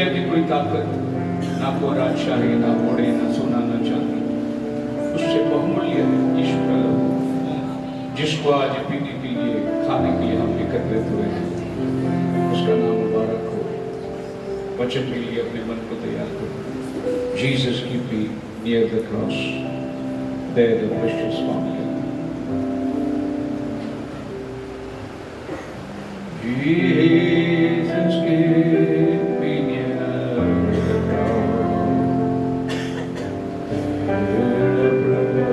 दुनिया की कोई ताकत, ना को राजशाही, ना घोड़े, ना सोना, ना चांदी, उससे बहुमूल्य है यीशु का लहू, जिसको आज पीने के लिए, खाने के लिए हम एकत्रित हुए हैं। उसका नाम मुबारक हो। वचन के लिए अपने मन को तैयार करो। Jesus keep me near the cross, there the precious formula. Jesus keep me near the cross, there the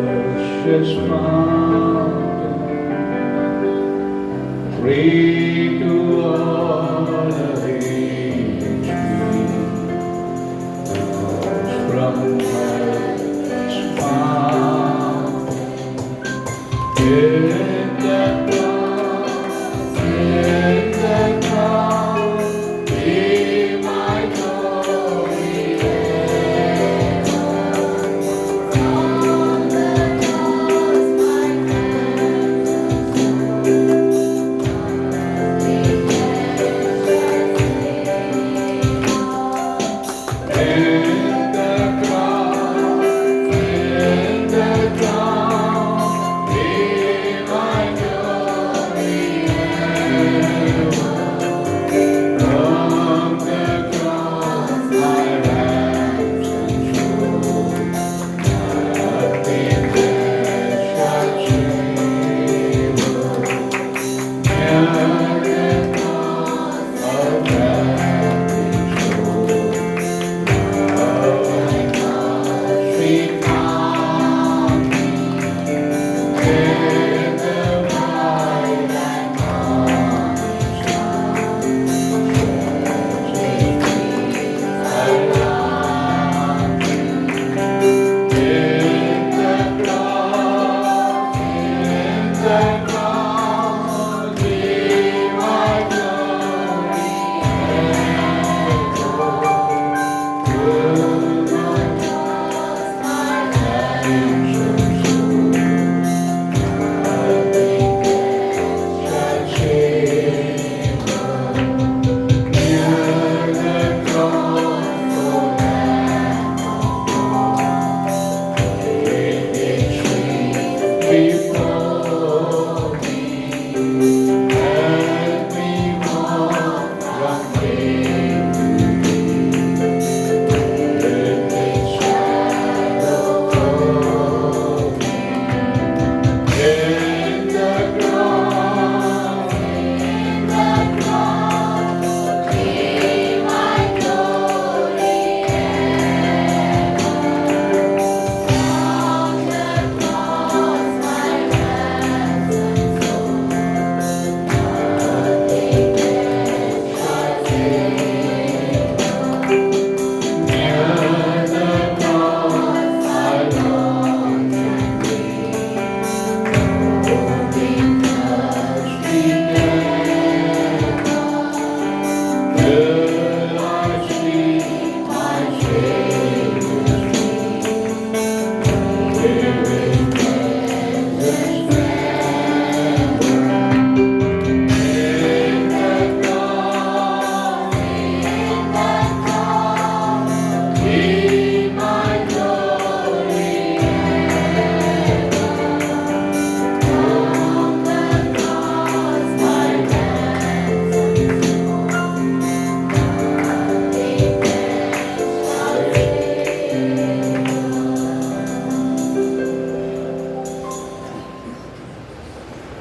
precious fountain, free to all the age from heaven's fountain. In the cross, be my glory ever. From the cross, my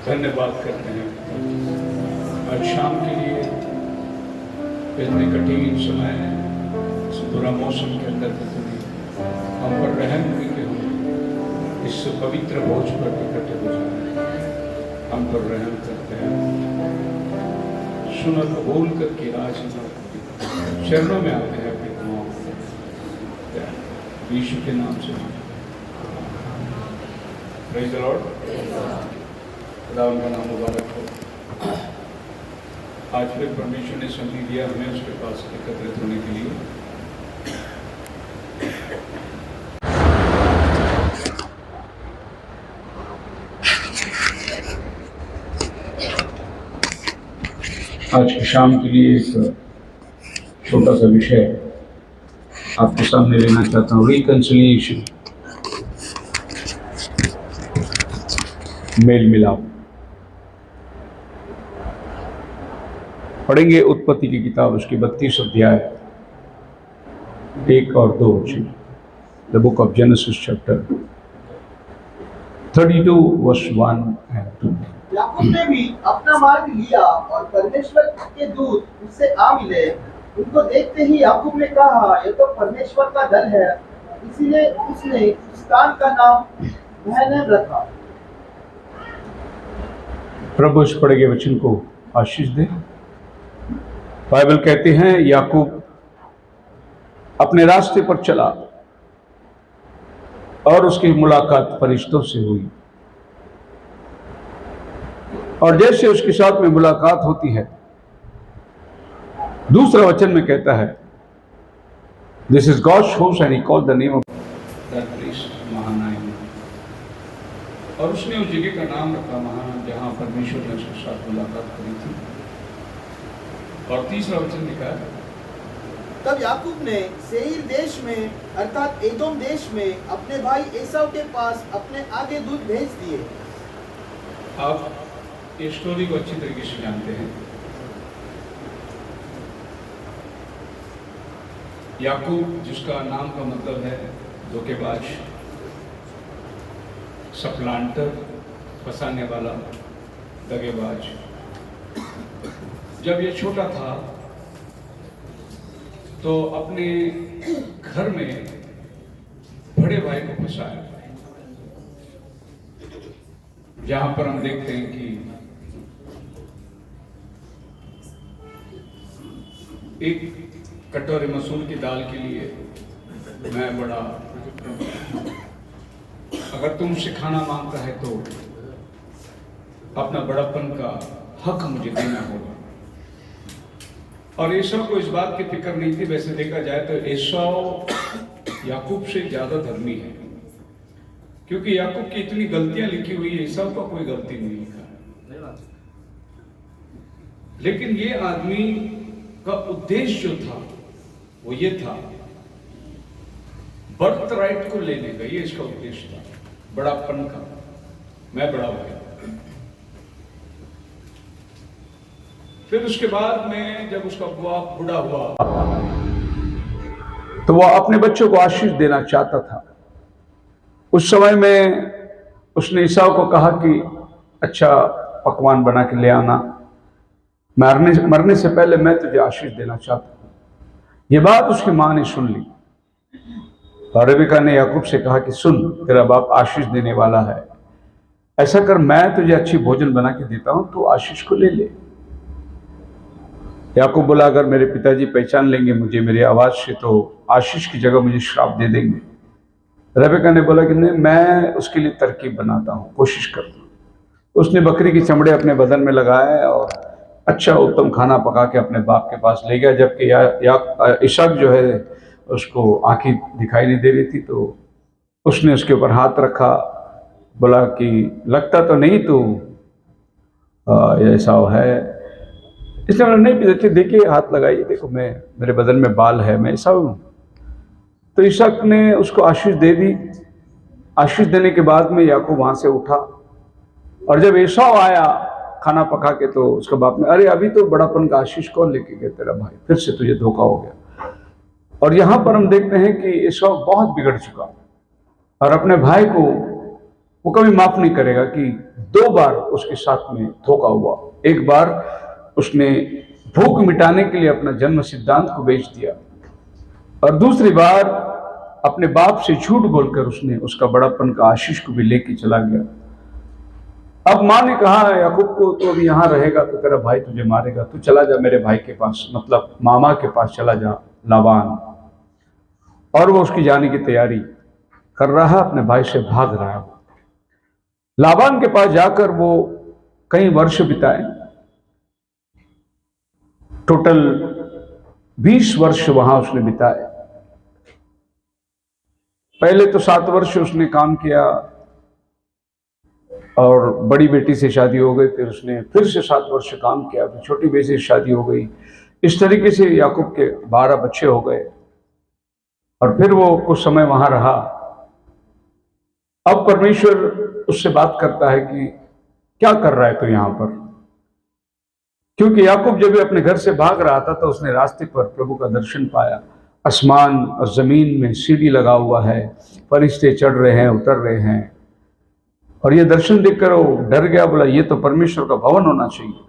धन्यवाद करते हैं आज शाम के लिए। इतने कठिन समय है, इस बुरा मौसम के अंदर भी हम पर रहम हुई कि हम इस पवित्र भोज पर इकट्ठे हो जाए। हम पर रहम करते हैं। सुना कबूल करके आज हम चरणों में आते हैं अपने दुआओं यीशु के नाम से। Praise the Lord. खुदा उनका नाम मुबारक हो। आज फिर परमेश्वर ने समय दिया हमें उसके पास एकत्रित होने के लिए। आज की शाम के लिए एक छोटा सा विषय आपके सामने लेना चाहता हूँ, रिकंसिलिएशन, मेल मिलाप। पढ़ेंगे उत्पत्ति की किताब, उसकी 32 अध्याय 1 और 2 वचन। The book of Genesis chapter 32 verse 1 and 2। Yakub ने भी अपना मार्ग लिया और परमेश्वर के दूत उससे आ मिले। उनको देखते ही याकूब ने कहा, यह तो परमेश्वर का दल है। इसीलिए उसने उस स्थान का नाम महनैम रखा। प्रभु इस पढ़े गए वचन को आशीष दे। बाइबल कहते हैं याकूब अपने रास्ते पर चला और उसकी मुलाकात फरिश्तों से हुई, और जैसे उसके साथ में मुलाकात होती है, दूसरा वचन में कहता है, this is God's house and he called the name of that place Mahanaim. और उसने उस जगह का नाम रखा महानाइम, जहां परमेश्वर ने उसके साथ मुलाकात करी थी। और तीसरा वचन लिखा है, तब याकूब ने सेईर देश में अर्थात एदोम देश में अपने भाई एसाव के पास अपने आगे दूत भेज दिए। आप ये स्टोरी को अच्छी तरीके से जानते हैं। याकूब, जिसका नाम का मतलब है धोखेबाज, सप्लांटर, फंसाने वाला, दगेबाज, जब ये छोटा था तो अपने घर में बड़े भाई को फंसाया, जहां पर हम देखते हैं कि एक कटोरे मसूर की दाल के लिए मैं बड़ा, अगर तुमसे खाना मांगता है तो अपना बड़ापन का हक मुझे देना होगा। और एसाव को इस बात की फिक्र नहीं थी। वैसे देखा जाए तो एसाव याकूब से ज्यादा धर्मी है, क्योंकि याकूब की इतनी गलतियां लिखी हुई है, एसाव का कोई गलती नहीं लिखा। लेकिन ये आदमी का उद्देश्य जो था वो ये था, बर्थ राइट को लेने का, ये इसका उद्देश्य था, बड़ापन का, मैं बड़ा भाई। फिर उसके बाद में जब उसका बुआ बूढ़ा हुआ तो वह अपने बच्चों को आशीष देना चाहता था। उस समय में उसने ईसाव को कहा कि अच्छा पकवान बना के ले आना, मरने से पहले मैं तुझे आशीष देना चाहता हूं। यह बात उसकी मां ने सुन ली और रेबेका ने याकूब से कहा कि सुन, तेरा बाप आशीष देने वाला है, ऐसा कर, मैं तुझे अच्छी भोजन बना के देता हूं, तू आशीष को ले ले। याकूब बोला, अगर मेरे पिताजी पहचान लेंगे मुझे मेरी आवाज से तो आशीष की जगह मुझे श्राप दे देंगे। रेबेका ने बोला कि नहीं, मैं उसके लिए तरकीब बनाता हूँ, कोशिश करता हूँ। उसने बकरी की चमड़े अपने बदन में लगाए और अच्छा उत्तम खाना पका के अपने बाप के पास ले गया। जबकि इशाक जो है उसको आंखें दिखाई नहीं दे रही थी, तो उसने उसके ऊपर हाथ रखा, बोला कि लगता तो नहीं तू ऐसा है। इसने बोला नहीं पिताजी, देखिए हाथ लगाइए, देखो मैं, मेरे बदन में बाल है, मैं ऐसा हूँ। तो इशाक ने उसको आशीष दे दी। आशीष देने के बाद में याकूब वहां से उठा, और जब एसाव आया खाना पका के, तो उसका बाप ने, अरे अभी तो बड़ापन का आशीष कौन लेके गया तेरा भाई, फिर से तुझे धोखा हो गया। और यहां पर हम देखते हैं कि एसाव बहुत बिगड़ चुका और अपने भाई को वो कभी माफ नहीं करेगा कि 2 बार उसके साथ में धोखा हुआ। एक बार उसने भूख मिटाने के लिए अपना जन्म सिद्धांत को बेच दिया, और दूसरी बार अपने बाप से झूठ बोलकर उसने उसका बड़ापन का आशीष को भी लेके चला गया। अब मां ने कहा याकूब को, तो अभी यहां रहेगा तो तेरा भाई तुझे मारेगा, तू चला जा मेरे भाई के पास, मतलब मामा के पास चला जा, लाबान। और वो उसकी जाने की तैयारी कर रहा है, अपने भाई से भाग रहा है। लाबान के पास जाकर वो कई वर्ष बिताए, टोटल 20 वर्ष वहां उसने बिताए। पहले तो 7 वर्ष उसने काम किया और बड़ी बेटी से शादी हो गई, फिर उसने फिर से 7 वर्ष काम किया, फिर छोटी बेटी से शादी हो गई, इस तरीके से याकूब के 12 बच्चे हो गए और फिर वो कुछ समय वहां रहा। अब परमेश्वर उससे बात करता है कि क्या कर रहा है तू यहां पर, क्योंकि याकूब जब अपने घर से भाग रहा था तो उसने रास्ते पर प्रभु का दर्शन पाया। आसमान और जमीन में सीढ़ी लगा हुआ है, फरिश्ते चढ़ रहे हैं उतर रहे हैं, और ये दर्शन देखकर वो डर गया, बोला ये तो परमेश्वर का भवन होना चाहिए।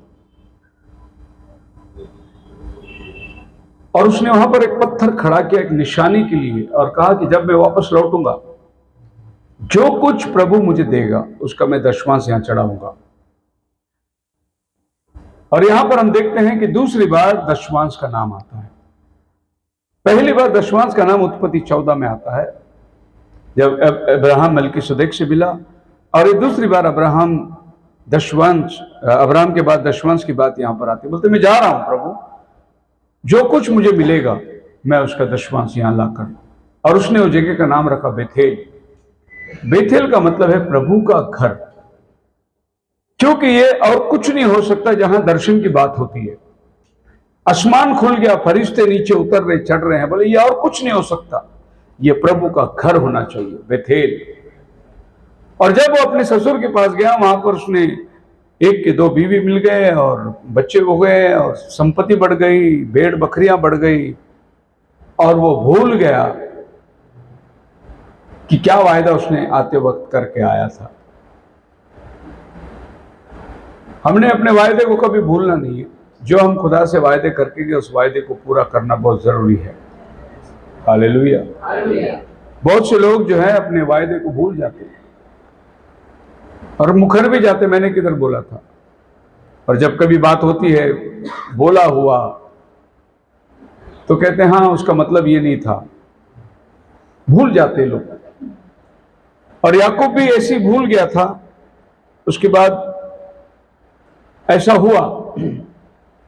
और उसने वहां पर एक पत्थर खड़ा किया एक निशानी के लिए और कहा कि जब मैं वापस लौटूंगा जो कुछ प्रभु मुझे देगा उसका मैं दशमांश यहां चढ़ाऊंगा। और यहां पर हम देखते हैं कि दूसरी बार दशमांश का नाम आता है। पहली बार दशमांश का नाम उत्पत्ति 14 में आता है जब अब्राहम मलकीसुदेक से मिला, और ये दूसरी बार अब्राहम के बाद दशमांश की बात यहां पर आती है। बोलते मैं जा रहा हूं प्रभु, जो कुछ मुझे मिलेगा मैं उसका दशमांश यहां लाकर, और उसने उस जगह का नाम रखा बेथेल। बेथेल का मतलब है प्रभु का घर, क्योंकि ये और कुछ नहीं हो सकता जहां दर्शन की बात होती है। आसमान खुल गया, फरिश्ते नीचे उतर रहे चढ़ रहे हैं, बोले ये और कुछ नहीं हो सकता, ये प्रभु का घर होना चाहिए बेथेल। और जब वो अपने ससुर के पास गया वहां पर उसने एक के 2 बीवी मिल गए और बच्चे हो गए और संपत्ति बढ़ गई, भेड़ बकरियां बढ़ गई, और वो भूल गया कि क्या वायदा उसने आते वक्त करके आया था। हमने अपने वायदे को कभी भूलना नहीं है। जो हम खुदा से वायदे करके गए उस वायदे को पूरा करना बहुत जरूरी है। हालेलुया। बहुत से लोग जो है अपने वायदे को भूल जाते हैं और मुखर भी जाते, मैंने किधर बोला था, और जब कभी बात होती है बोला हुआ तो कहते हैं हाँ उसका मतलब ये नहीं था, भूल जाते लोग। और याकूब भी ऐसी भूल गया था। उसके बाद ऐसा हुआ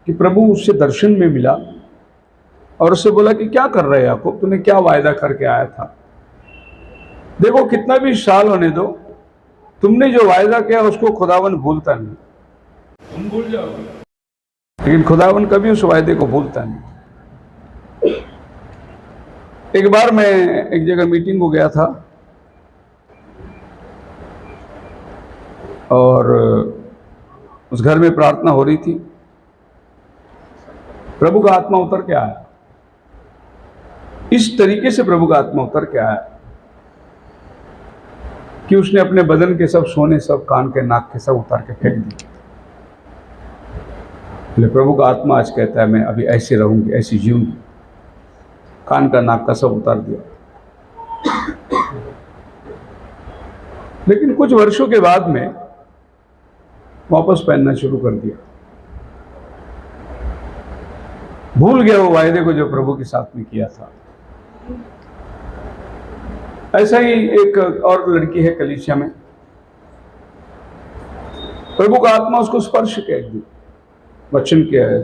कि प्रभु उससे दर्शन में मिला और उससे बोला कि क्या कर रहे याकूब, तूने क्या वायदा करके आया था। देखो कितना भी साल होने दो, तुमने जो वायदा किया उसको खुदावन भूलता नहीं। तुम भूल जाओगे लेकिन खुदावन कभी उस वायदे को भूलता नहीं। एक बार मैं एक जगह मीटिंग को गया था और उस घर में प्रार्थना हो रही थी। प्रभु का आत्मा उतर के आया, इस तरीके से प्रभु का आत्मा उतर के आया कि उसने अपने बदन के सब सोने, सब कान के, नाक के सब उतार के फेंक दिए। प्रभु का आत्मा आज कहता है मैं अभी ऐसे रहूंगी, ऐसी जीऊंगी। कान का, नाक का सब उतार दिया। लेकिन कुछ वर्षों के बाद में वापस पहनना शुरू कर दिया। भूल गया वो वायदे को जो प्रभु के साथ में किया था। ऐसा ही एक और लड़की है कलीसिया में, प्रभु का आत्मा उसको स्पर्श किया, एक दिन वचन किया है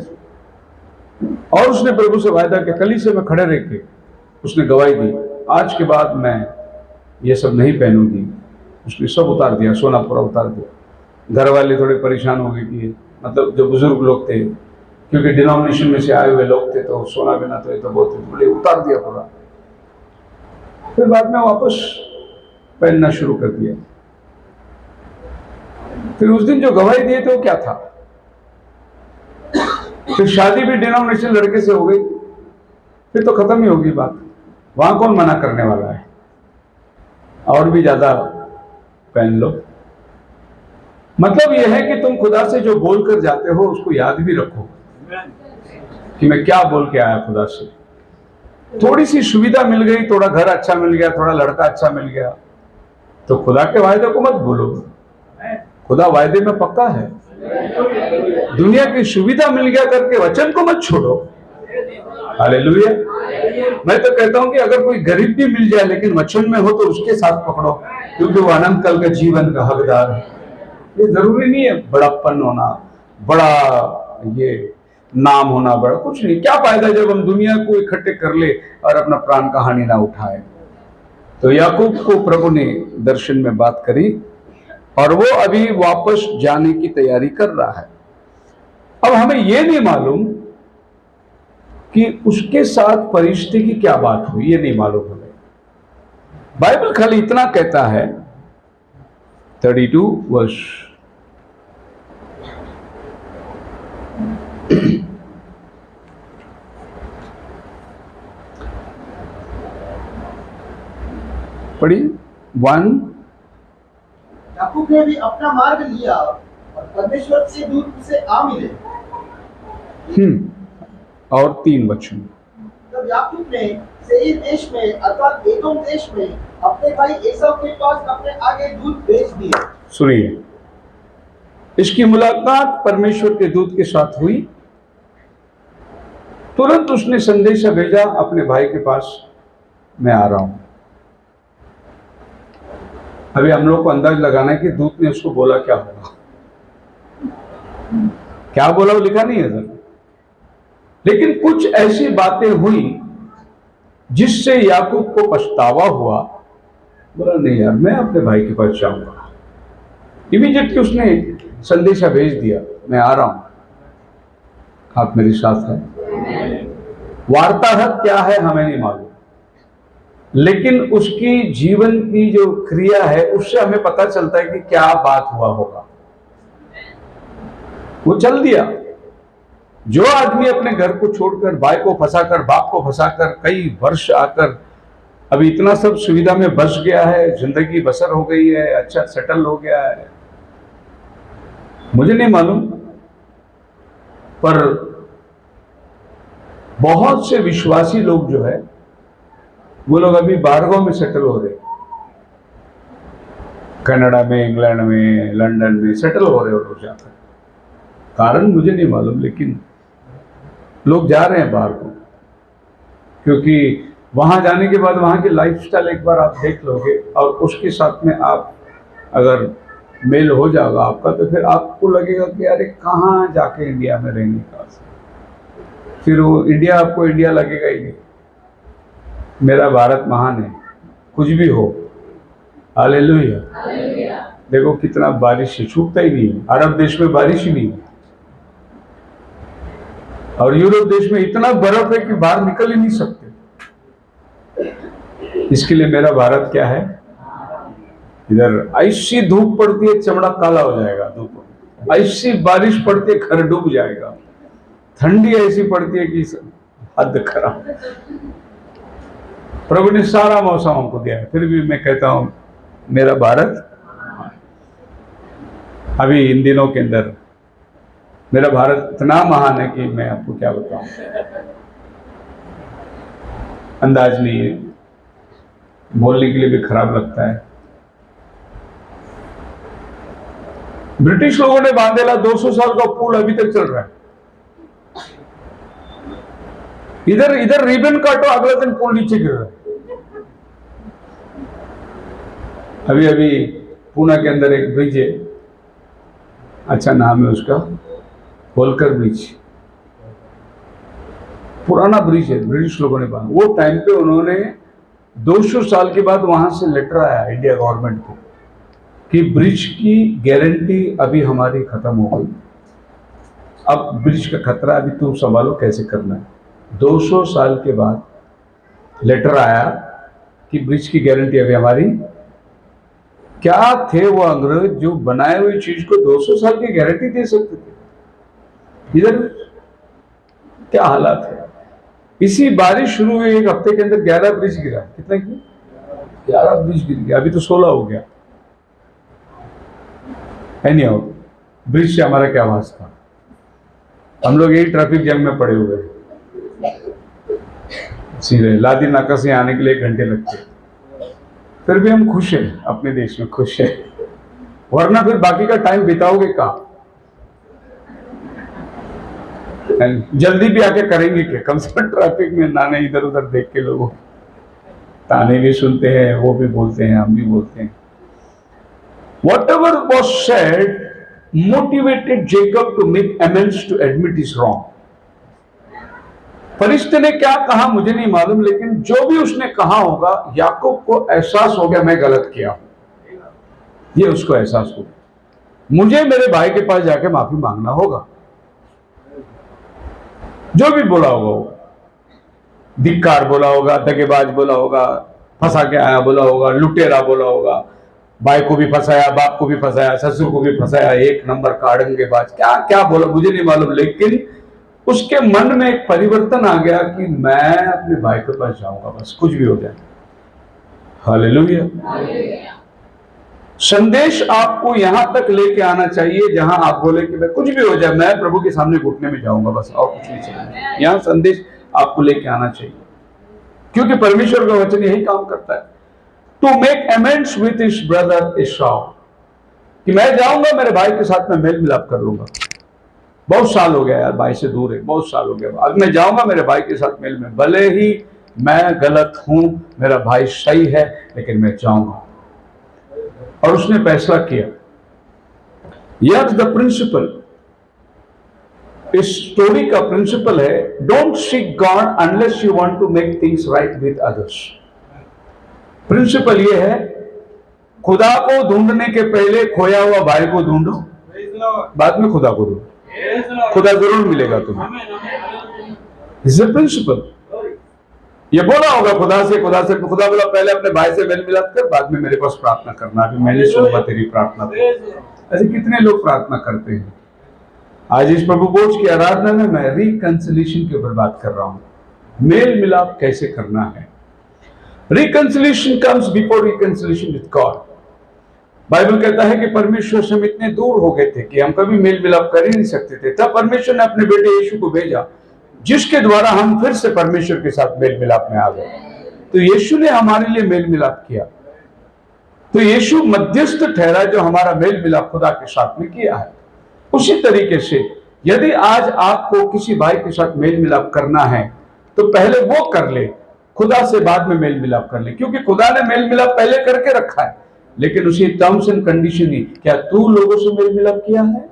और उसने प्रभु से वायदा किया, कलीसिया में खड़े रह के उसने गवाही दी, आज के बाद मैं ये सब नहीं पहनूंगी। उसने सब उतार दिया, सोना पूरा उतार दिया। घर वाले थोड़े परेशान हो गए कि मतलब जो बुजुर्ग लोग थे, क्योंकि डिनोमिनेशन में से आए हुए लोग थे, तो सोना बिना तो ये तो बहुत बोले, उतार दिया पूरा। फिर बाद में वापस पहनना शुरू कर दिया। फिर उस दिन जो गवाही दिए थे वो क्या था। फिर शादी भी डिनोमिनेशन लड़के से हो गई, फिर तो खत्म ही होगी बात, वहां कौन मना करने वाला है, और भी ज्यादा पहन लो। मतलब यह है कि तुम खुदा से जो बोल कर जाते हो उसको याद भी रखो कि मैं क्या बोल के आया खुदा से। थोड़ी सी सुविधा मिल गई, थोड़ा घर अच्छा मिल गया, थोड़ा लड़का अच्छा मिल गया, तो खुदा के वायदे को मत भूलो। खुदा वायदे में पक्का है। दुनिया की सुविधा मिल गया करके वचन को मत छोड़ो। हालेलुया। मैं तो कहता हूं कि अगर कोई गरीब भी मिल जाए लेकिन वचन में हो तो उसके साथ पकड़ो, क्योंकि वो अनंत काल का जीवन का हकदार है। ये जरूरी नहीं है बड़ापन होना, बड़ा ये नाम होना, बड़ा कुछ नहीं। क्या फायदा जब हम दुनिया को इकट्ठे कर ले और अपना प्राण का हानि ना उठाए। तो याकूब को प्रभु ने दर्शन में बात करी और वो अभी वापस जाने की तैयारी कर रहा है। अब हमें यह नहीं मालूम कि उसके साथ फरिश्ते की क्या बात हुई ये नहीं मालूम हमें। बाइबल खाली इतना कहता है 32 वर्ष पढ़िए 1। याकूब ने भी अपना मार्ग लिया और परमेश्वर के दूत उसे आ मिले। और 3 वचन। तब याकूब ने सेईर देश में अर्थात एदोम देश में अपने भाई एसाव के पास अपने आगे दूत भेज दिए। सुनिए, इसकी मुलाकात परमेश्वर के दूत के साथ हुई। तुरंत उसने संदेशा भेजा अपने भाई के पास, मैं आ रहा हूं। अभी हम लोग को अंदाज लगाना है कि दूत ने उसको बोला क्या होगा। क्या बोला वो लिखा नहीं है सर, लेकिन कुछ ऐसी बातें हुई जिससे याकूब को पछतावा हुआ। बोला नहीं यार, मैं अपने भाई के पास जाऊंगा। इमीडिएटली उसने संदेशा भेज दिया, मैं आ रहा हूं, आप मेरे साथ हैं। वार्ताहर क्या है हमें नहीं मालूम, लेकिन उसकी जीवन की जो क्रिया है उससे हमें पता चलता है कि क्या बात हुआ होगा। वो चल दिया। जो आदमी अपने घर को छोड़कर, भाई को फंसाकर, बाप को फंसाकर कई वर्ष आकर अभी इतना सब सुविधा में बस गया है, जिंदगी बसर हो गई है, अच्छा सेटल हो गया है, मुझे नहीं मालूम, पर बहुत से विश्वासी लोग जो है वो लोग अभी बाहरगांव में सेटल हो रहे, कनाडा में, इंग्लैंड में, लंदन में सेटल हो रहे हो लोग जाकर। कारण मुझे नहीं मालूम, लेकिन लोग जा रहे हैं बाहर को, क्योंकि वहां जाने के बाद वहां की लाइफस्टाइल एक बार आप देख लोगे और उसके साथ में आप अगर मेल हो जाएगा आपका, तो फिर आपको लगेगा कि अरे कहाँ जाके इंडिया में रहने का, फिर वो इंडिया आपको इंडिया लगेगा ही नहीं। मेरा भारत महान है, कुछ भी हो, हालेलुया। देखो कितना बारिश है, छूटता ही नहीं है। अरब देश में बारिश ही नहीं है, और यूरोप देश में इतना बर्फ है कि बाहर निकल ही नहीं सकते। इसके लिए मेरा भारत क्या है, इधर ऐसी धूप पड़ती है चमड़ा काला हो जाएगा, धूप ऐसी बारिश पड़ती है घर डूब जाएगा, ठंडी ऐसी पड़ती है कि हद खराब। प्रभु ने सारा मौसम हमको दिया है, फिर भी मैं कहता हूं मेरा भारत, अभी इन दिनों के अंदर मेरा भारत इतना महान है कि मैं आपको क्या बताऊं, अंदाज नहीं है, बोलने के लिए भी खराब लगता है। ब्रिटिश लोगों ने बांधेला 200 साल का पुल अभी तक चल रहा है। इधर इधर रिबन काटो, अगला दिन पुल नीचे गिर रहा है। अभी अभी पुणे के अंदर एक ब्रिज है, अच्छा नाम है उसका, होलकर ब्रिज, पुराना ब्रिज है, ब्रिटिश लोगों ने बांधा। वो टाइम पे उन्होंने 200 साल के बाद वहां से लेटर आया इंडिया गवर्नमेंट को कि ब्रिज की गारंटी अभी हमारी खत्म हो गई, अब ब्रिज का खतरा अभी तुम संभालो कैसे करना है। 200 साल के बाद लेटर आया कि ब्रिज की गारंटी अभी हमारी। क्या थे वो अंग्रेज जो बनाए हुई चीज को 200 साल की गारंटी दे सकते थे? इधर क्या हालात है। इसी बारिश शुरू हुई, एक हफ्ते के अंदर 11 ब्रिज गिरा। कितना की 11 ब्रिज गिर गया, अभी तो 16 हो गया। नहीं हो, ब्रिज से हमारा क्या वास्ता, हम लोग यही ट्रैफिक जैम में पड़े हुए हैं। सीधे लादी नाका से आने के लिए 1 घंटे लगते, फिर भी हम खुश हैं, अपने देश में खुश हैं, वरना फिर बाकी का टाइम बिताओगे कहाँ? जल्दी भी आके करेंगे क्या? कम से कम ट्रैफिक में ना, नहीं इधर उधर देख के लोगों ताने भी सुनते हैं, वो भी बोलते हैं, हम भी बोलते हैं। Whatever was said motivated Jacob to make amends to admit his wrong. फरिश्ते ने क्या कहा मुझे नहीं मालूम, लेकिन जो भी उसने कहा होगा, याकूब को एहसास हो गया मैं गलत किया, ये उसको एहसास हो गया, मुझे मेरे भाई के पास जाके माफी मांगना होगा। जो भी बोला होगा वो, धिक्कार बोला होगा, दगेबाज बोला होगा, फंसा के आया बोला होगा, लुटेरा बोला होगा, भाई को भी फंसाया, बाप को भी फंसाया, ससुर को भी फंसाया, एक नंबर का अड़ंगेबाज, क्या क्या बोला मुझे नहीं मालूम, लेकिन उसके मन में एक परिवर्तन आ गया कि मैं अपने भाई के पास जाऊंगा, बस कुछ भी हो जाए। हालेलुया। संदेश आपको यहां तक लेके आना चाहिए जहां आप बोले कि मैं कुछ भी हो जाए, मैं प्रभु के सामने घुटने में जाऊंगा, बस और कुछ नहीं चाहिए। यहां संदेश आपको लेके आना चाहिए, क्योंकि परमेश्वर का वचन यही काम करता है। To make amends with his brother Esau, कि मैं जाऊंगा मेरे भाई के साथ में मेल मिलाप कर लूंगा। बहुत साल हो गया यार, भाई से दूर है, बहुत साल हो गया, अब मैं जाऊंगा मेरे भाई के साथ मेल में, भले ही मैं गलत हूं, मेरा भाई सही है, लेकिन मैं जाऊंगा। और उसने फैसला किया। यह द प्रिंसिपल, इस स्टोरी का प्रिंसिपल है, don't seek God unless you want to make things right with others. Principle यह है, खुदा को ढूंढने के पहले खोया हुआ भाई को ढूंढो, बाद में खुदा को ढूंढो, खुदा जरूर मिलेगा तुम्हें। Is a principle. ये बोला होगा खुदा से, खुदा बोला पहले अपने भाई से मेल मिलाप कर, बाद में मेरे पास प्रार्थना करना, अभी मैंने सुना तेरी प्रार्थना। ऐसे कितने लोग प्रार्थना करते हैं। आज इस प्रभु भोज की आराधना में मैं रिकंसिलिएशन के ऊपर बात कर रहा हूं। मेल मिलाप कैसे करना है। Reconciliation comes before reconciliation with God. Bible कहता है कि परमेश्वर से हम इतने दूर हो गए थे कि हम कभी मेल मिलाप कर ही नहीं सकते थे। तब परमेश्वर ने अपने बेटे यीशु को भेजा, जिसके द्वारा हम फिर से परमेश्वर के साथ मेल मिलाप में आ गए। तो यीशु ने हमारे लिए मेल मिलाप किया। तो यीशु मध्यस्थ ठहरा जो हमारा मेल मिलाप खुदा के साथ में किया है। उसी तरीके से यदि आज आपको किसी भाई के साथ मेल मिलाप करना है तो पहले वो कर ले, खुदा से बाद में मेल मिलाप कर ले, क्योंकि खुदा ने मेल मिलाप पहले करके रखा है। लेकिन उसी टर्म्स एंड कंडीशन ही, क्या तू लोगों से मेल मिलाप किया है?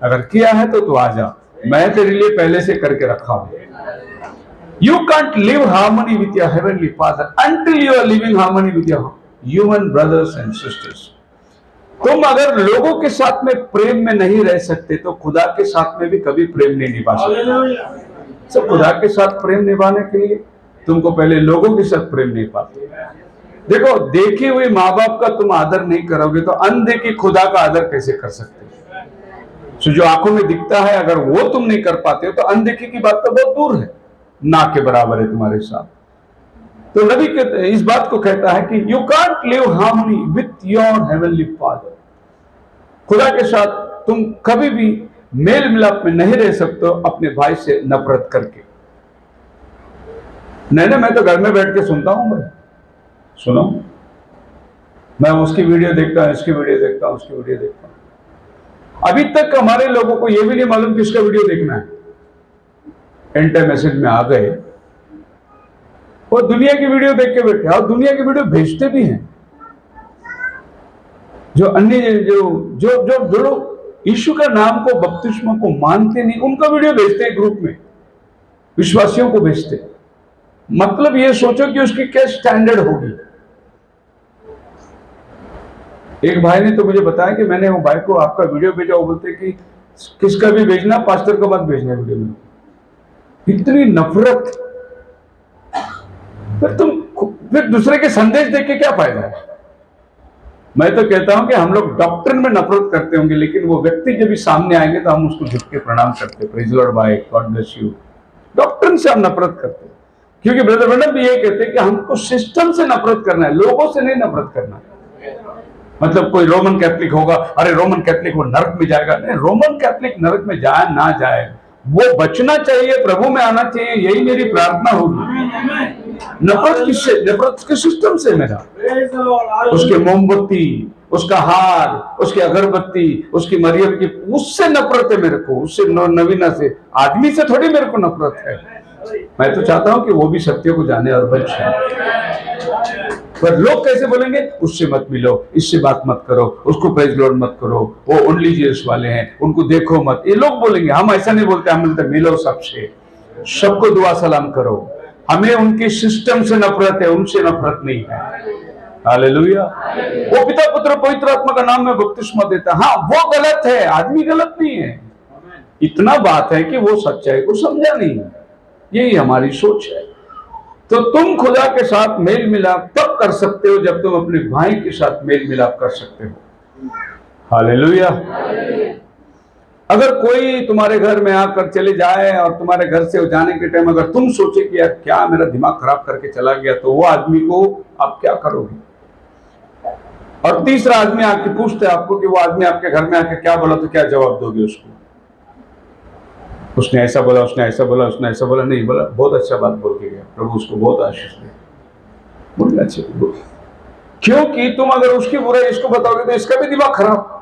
अगर किया है तो तू आ जा, मैं तेरे लिए पहले से करके रखा हूं। You can't live harmony with your heavenly father until you are living harmony with your human brothers and sisters. तुम अगर लोगों के साथ में प्रेम में नहीं रह सकते तो खुदा के साथ में भी कभी प्रेम नहीं निभा सकते। सब खुदा के साथ प्रेम निभाने के लिए तुमको पहले लोगों के साथ प्रेम नहीं पाते। देखो, देखे हुए माँ बाप का तुम आदर नहीं करोगे तो अनदेखे खुदा का आदर कैसे कर सकते? जो आंखों में दिखता है अगर वो तुम नहीं कर पाते हो तो अनदेखी की बात तो बहुत दूर है, ना के बराबर है तुम्हारे साथ। तो नबी इस बात को कहता है कि you can't live harmony with your heavenly father. खुदा के साथ तुम कभी भी मेल मिलाप में नहीं रह सकते हो अपने भाई से नफरत करके। नहीं, मैं तो घर में बैठ के सुनता हूं भाई, सुनो, मैं उसकी वीडियो देखता हूं, इसकी वीडियो देखता हूं, उसकी वीडियो देखता हूं। अभी तक हमारे लोगों को यह भी नहीं मालूम किसका वीडियो देखना है। एंड टाइम मैसेज में आ गए और दुनिया की वीडियो देख के बैठे, और दुनिया की वीडियो भेजते भी हैं। जो अन्य जो लोग यीशु का नाम को, बपतिस्मा को मानते नहीं, उनका वीडियो भेजते हैं ग्रुप में, विश्वासियों को भेजते। मतलब ये सोचो कि उसकी क्या स्टैंडर्ड होगी। एक भाई ने तो मुझे बताया कि मैंने वो भाई को आपका वीडियो भेजा, वो बोलते कि किसका भी भेजना, पास्टर का मत भेजना वीडियो में। इतनी नफरत। फिर दूसरे के संदेश देख के क्या फायदा है? मैं तो कहता हूं कि हम लोग डॉक्ट्रिन में नफरत करते होंगे, लेकिन वो व्यक्ति जब भी सामने आएंगे तो हम उसको झुक के प्रणाम करते, प्रेज लॉर्ड भाई, गॉड ब्लेस यू। डॉक्ट्रिन से हम नफरत करते हैं, क्योंकि ब्रदर ब्रैनम भी ये कहते हैं कि हमको सिस्टम से नफरत करना है, लोगों से नहीं नफरत करना है। मतलब कोई रोमन कैथलिक होगा, अरे रोमन कैथलिक वो नरक में जाएगा। नहीं, रोमन कैथलिक नरक में जाए ना जाए, वो बचना चाहिए, प्रभु में आना चाहिए, यही मेरी प्रार्थना होगी। नफरत किससे? नफरत के सिस्टम से। मेरा उसके मोमबत्ती, उसका हार, उसकी अगरबत्ती, उसकी मरियम की, उससे नफरत है मेरे को, उससे नवीना से, आदमी से थोड़ी मेरे को नफरत है। मैं तो चाहता हूं कि वो भी सत्य को जाने और बच जाए। पर लोग कैसे बोलेंगे? उससे मत मिलो, इससे बात मत करो, उसको प्रेज लॉर्ड मत करो, वो ओनली जीसस वाले हैं, उनको देखो मत। ये लोग बोलेंगे। हम ऐसा नहीं बोलते, हम बोलते मिलो सबसे, सबको दुआ सलाम करो। हमें उनके सिस्टम से नफरत है, उनसे नफरत नहीं है। हालेलुया। वो पिता पुत्र पवित्र आत्मा का नाम में बपतिस्मा देता, हाँ वो गलत है, आदमी गलत नहीं है। इतना बात है कि वो सच्चाई को समझा नहीं है, यही हमारी सोच है। तो तुम खुदा के साथ मेल मिलाप तब कर सकते हो जब तुम अपने भाई के साथ मेल मिलाप कर सकते हो। हालेलुया। अगर कोई तुम्हारे घर में आकर चले जाए और तुम्हारे घर से जाने के टाइम अगर तुम सोचे कि यार क्या मेरा दिमाग खराब करके चला गया, तो वो आदमी को आप क्या करोगे? और तीसरा आदमी आके पूछते आपको कि वो आदमी आपके घर में आके क्या बोला, तो क्या जवाब दोगे उसको? उसने ऐसा बोला, उसने ऐसा बोला, उसने ऐसा बोला, नहीं बोला, बहुत अच्छा बात बोल के गया, प्रभु उसको बहुत आशीष दे। बोलना चाहिए, क्योंकि तुम अगर उसकी बुराई इसको बताओगे तो इसका भी दिमाग खराब।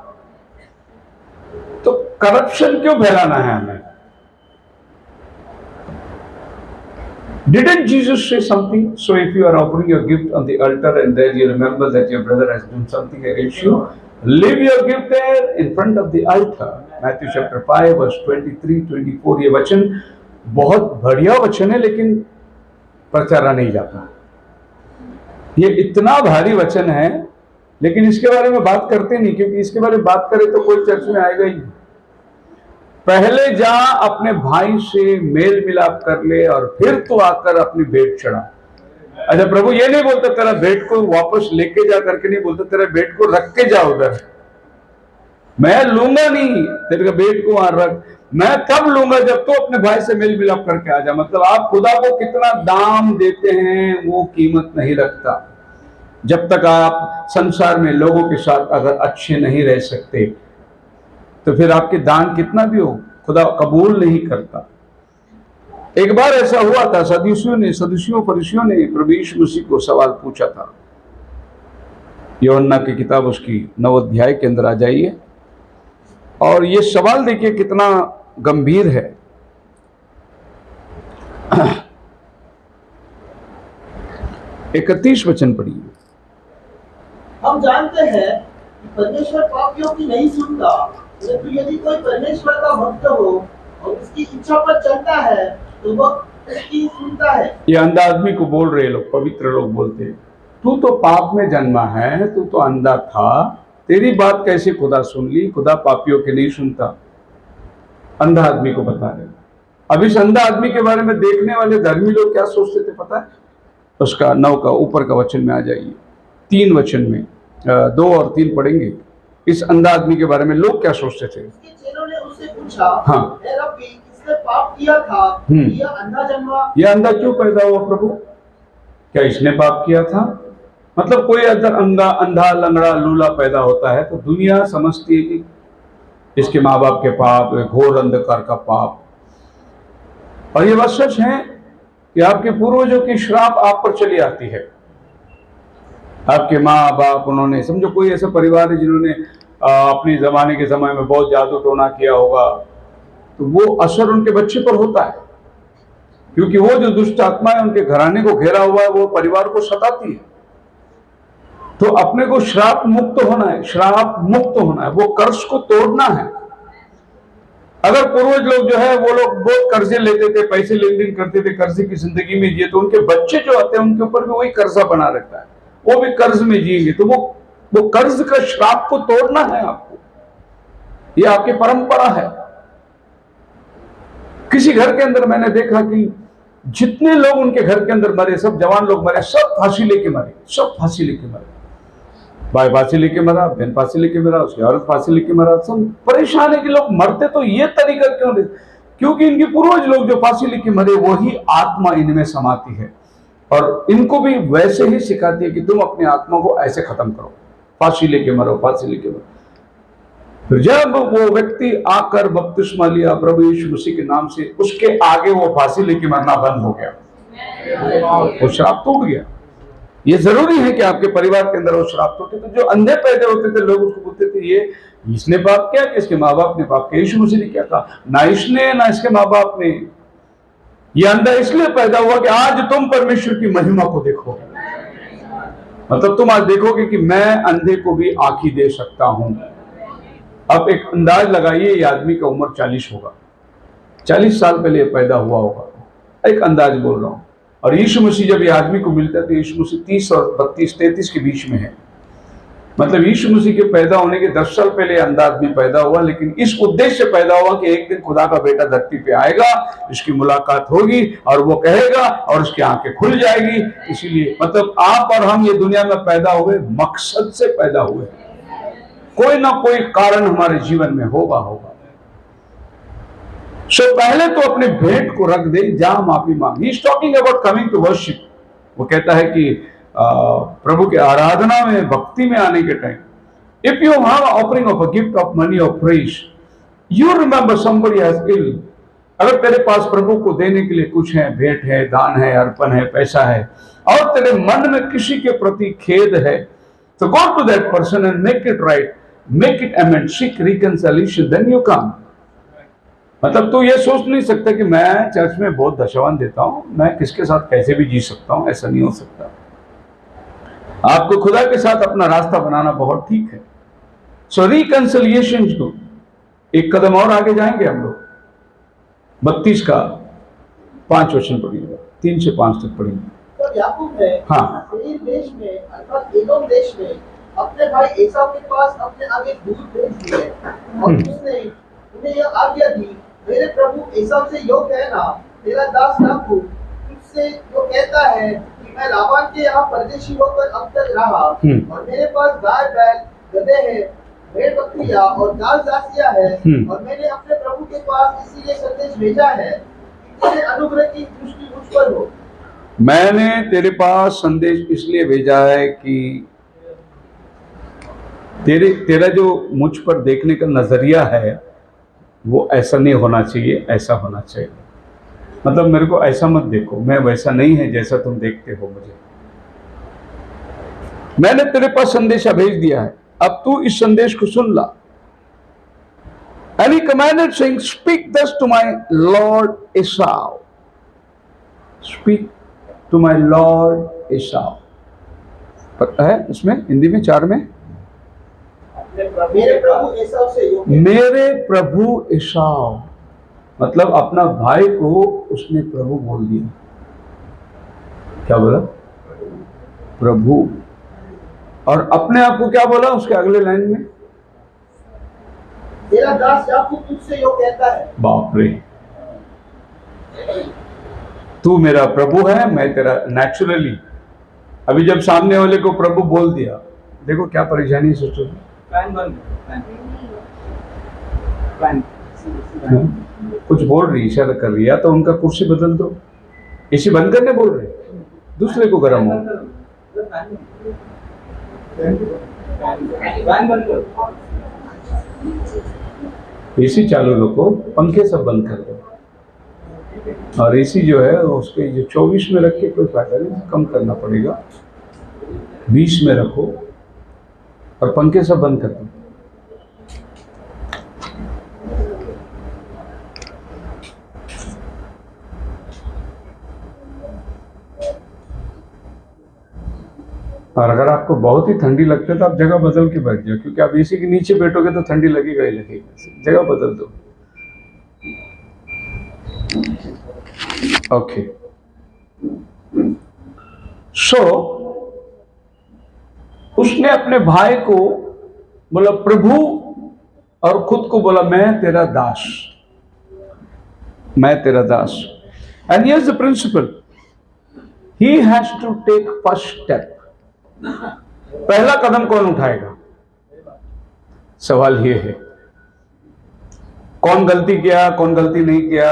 तो करप्शन क्यों फैलाना है हमें? Didn't Jesus say something? So if you are offering your gift on the altar and there you remember that your brother has done something against you, leave your gift there in front of the altar. Matthew chapter 5 verse 23-24 ये वचन बहुत बढ़िया वचन है, लेकिन प्रचारा नहीं जाता। ये इतना भारी वचन है, लेकिन इसके बारे में बात करते नहीं, क्योंकि इसके बारे में बात करें तो कोई चर्च में आएगा ही नहीं। पहले जा अपने भाई से मेल मिलाप कर ले और फिर तू आकर अपनी भेंट चढ़ा। अच्छा, प्रभु ये नहीं बोलता तेरा भेंट को वापस लेके जा करके, नहीं बोलता तेरा भेंट को रख के जा उधर, मैं लूंगा नहीं तेरे भेंट को वहां रख, मैं तब लूंगा जब तू अपने भाई से मेल मिलाप करके आ जा। मतलब आप खुदा को कितना दाम देते हैं वो कीमत नहीं रखता। जब तक आप संसार में लोगों के साथ अगर अच्छे नहीं रह सकते तो फिर आपके दान कितना भी हो खुदा कबूल नहीं करता। एक बार ऐसा हुआ था, सदूसियों फरीसियों ने प्रभु यीशु मसीह को सवाल पूछा था। यूहन्ना की किताब उसकी 9 अध्याय के अंदर आ जाइए और ये सवाल देखिए कितना गंभीर है। 31 वचन पढ़िए। हम जानते हैं कि परमेश्वर पापियों की नहीं सुनता, परंतु यदि कोई परमेश्वर का भक्त हो और उसकी इच्छा पर चलता है तो वह उसकी सुनता है। ये अंधा आदमी को बोल रहे लोग, पवित्र लोग बोलते हैं, तू तो पाप में जन्मा है, तू तो अंधा था, तेरी बात कैसे खुदा सुन ली? खुदा पापियों के नहीं सुनता। अंधा आदमी को बता रहे। अब इस अंधा आदमी के बारे में देखने वाले धर्मी लोग क्या सोचते थे पता है? उसका 9 का ऊपर का वचन में आ जाइए, 3 वचन में 2 और 3 पढ़ेंगे। इस अंधा आदमी के बारे में लोग क्या सोचते थे? उसके चेलों ने उससे पूछा, हाँ, हे रब्बी, किसने पाप किया था यह अंधा जन्मा? यह अंधा क्यों पैदा हुआ प्रभु? क्या इसने पाप किया था? मतलब कोई अगर अंधा लंगड़ा लूला पैदा होता है तो दुनिया समझती है कि इसके माँ बाप के पाप, घोर अंधकार का पाप। और ये बात सच है कि आपके पूर्वजों की श्राप आप पर चली आती है। आपके माँ बाप, उन्होंने, समझो कोई ऐसा परिवार है जिन्होंने अपने जमाने के समय में बहुत जादू टोना किया होगा, तो वो असर उनके बच्चे पर होता है, क्योंकि वो जो दुष्ट आत्मा है उनके घराने को घेरा हुआ है, वो परिवार को सताती है। तो अपने को श्राप मुक्त होना है, श्राप मुक्त होना है, वो कर्ज को तोड़ना है। अगर पूर्वज लोग जो है वो लोग बहुत कर्जे लेते थे, पैसे लेन देन करते थे, कर्जे की जिंदगी में जिए, तो उनके बच्चे जो आते हैं उनके ऊपर भी वही कर्जा बना रहता है, वो भी कर्ज में जिएंगे। तो वो कर्ज का श्राप को तोड़ना है आपको, ये आपकी परंपरा है। किसी घर के अंदर मैंने देखा कि जितने लोग उनके घर के अंदर मरे, सब जवान लोग मरे, सब फांसी लेके मरे, सब फांसी लेके मरे। भाई फांसी लेके मरा, बहन फांसी लेके मरा, उसकी औरत फांसी लेके मरा। सब परेशान है कि लोग मरते तो ये तरीका क्यों नहीं? क्योंकि इनके पूर्वज लोग जो फांसी लेके मरे वही आत्मा इनमें समाती है और इनको भी वैसे ही सिखाती है कि तुम अपनी आत्मा को ऐसे खत्म करो, फांसी लेके मरो, फांसी लेके मरो। फिर जब वो व्यक्ति आकर बपतिस्मा लिया प्रभु यीशु मसीह के नाम से, उसके आगे वो फांसी लेके मरना बंद हो गया, वो श्राप टूट गया। ये जरूरी है कि आपके परिवार के अंदर वो श्राप टूटे। तो जो अंधे पैदा होते थे लोग उसको बोलते थे ये इसने पाप किया कि इसके माँ बाप ने पाप किया? यीशु मसीह ने क्या कहा? ना इसने ना इसके माँ बाप ने। ये अंधा इसलिए पैदा हुआ कि आज तुम परमेश्वर की महिमा को देखोगे। मतलब तुम आज देखोगे कि मैं अंधे को भी आंखें दे सकता हूं। अब एक अंदाज लगाइए, ये आदमी का उम्र 40 होगा, 40 साल पहले पैदा हुआ होगा, एक अंदाज बोल रहा हूं। और यीशु मसीह जब ये आदमी को मिलता है तो यीशु मसीह 30 और 32-33 के बीच में है। मतलब यीशु मसीह के पैदा होने के 10 साल पहले अंदाज में पैदा हुआ, लेकिन इस उद्देश्य से पैदा हुआ कि एक दिन खुदा का बेटा धरती पे आएगा, इसकी मुलाकात होगी और वो कहेगा और उसकी आंखें खुल जाएगी। इसीलिए मतलब आप और हम ये दुनिया में पैदा हुए, मकसद से पैदा हुए। कोई ना कोई कारण हमारे जीवन में होगा। सो पहले तो अपने भेंट को रख दे, जहां माफी मांग। He is talking about coming to worship. वो कहता है कि प्रभु के आराधना में, भक्ति में आने के time, if you have offering of a gift of money और praise, you remember somebody has ill. अगर तेरे पास प्रभु को देने के लिए कुछ है, भेंट है, दान है, अर्पण है, पैसा है, और तेरे मन में किसी के प्रति खेद है, तो go to that person and make it right, make it amend, seek reconciliation, then you come. मतलब तू ये सोच नहीं सकता कि मैं चर्च में बहुत दशवान देता हूं, मैं किसके साथ कैसे भी जी सकता हूं। ऐसा नहीं हो सकता। आपको खुदा के साथ अपना रास्ता बनाना बहुत ठीक है। सो रिकंसिलिएशन को एक कदम और आगे जाएंगे हम लोग। 32 का 5 वचन पढ़िएगा, 3 से 5 तक पढ़िएगा। तो याकूब ने हाँ। सेईर देश में अर्थात एदोम देश में अपने भाई एसाव के पास अपने आगे दूत भेज दिए और उसने उन्हें यह आज्ञा दी, मेरे प्रभु एसाव से यो कहना, तेरा दास याकूब तुझसे जो कहता है कि मैं लाबान के यहाँ परदेशी होकर अब तक रहा और मेरे पास गाय बैल गधे हैं, भेड़ बकरियां और दास दासियां है, और मैंने अपने प्रभु के पास इसीलिए संदेश भेजा है कि तेरे अनुग्रह की दृष्टि मुझ पर हो। मैंने तेरे पास संदेश इसलिए भेजा है कि तेरा जो मुझ पर देखने का नजरिया है वो ऐसा नहीं होना चाहिए, ऐसा होना चाहिए। मतलब मेरे को ऐसा मत देखो, मैं वैसा नहीं है जैसा तुम देखते हो मुझे। मैंने तेरे पास संदेशा भेज दिया है, अब तू इस संदेश को सुन ला। And he commanded saying, speak thus to my Lord Esau. Speak to my Lord Esau. पता है उसमें हिंदी में 4 में मेरे प्रभु एसाव से यो कहना। मेरे प्रभु एसाव, मतलब अपना भाई को उसने प्रभु बोल दिया। क्या बोला? प्रभु। और अपने आप को क्या बोला उसके अगले लाइन में? तेरा दास याकूब तुझसे यो कहता है। बाप रे, तू मेरा प्रभु है, मैं तेरा। नेचुरली अभी जब सामने वाले को प्रभु बोल दिया, देखो क्या परेशानी। सोचो कुछ बोल रही, इशारा कर रही, या तो उनका कुर्सी बदल दो। एसी बंद करने बोल रहे, दूसरे को गर्म हो। एसी चालू रखो, पंखे सब बंद कर दो। और एसी जो है उसके जो 24 में रख के कोई फायदा नहीं, कम करना पड़ेगा। 20 में रखो और पंखे सब बंद कर दो। और अगर आपको बहुत ही ठंडी लगती है तो आप जगह बदल के बैठ जाओ, क्योंकि आप एसी के नीचे बैठोगे तो ठंडी लगेगा ही लगेगा। जगह बदल दो। ओके। सो उसने अपने भाई को बोला प्रभु, और खुद को बोला मैं तेरा दास, मैं तेरा दास। And here is the principle, he has to take first step. पहला कदम कौन उठाएगा? सवाल ये है। कौन गलती किया, कौन गलती नहीं किया,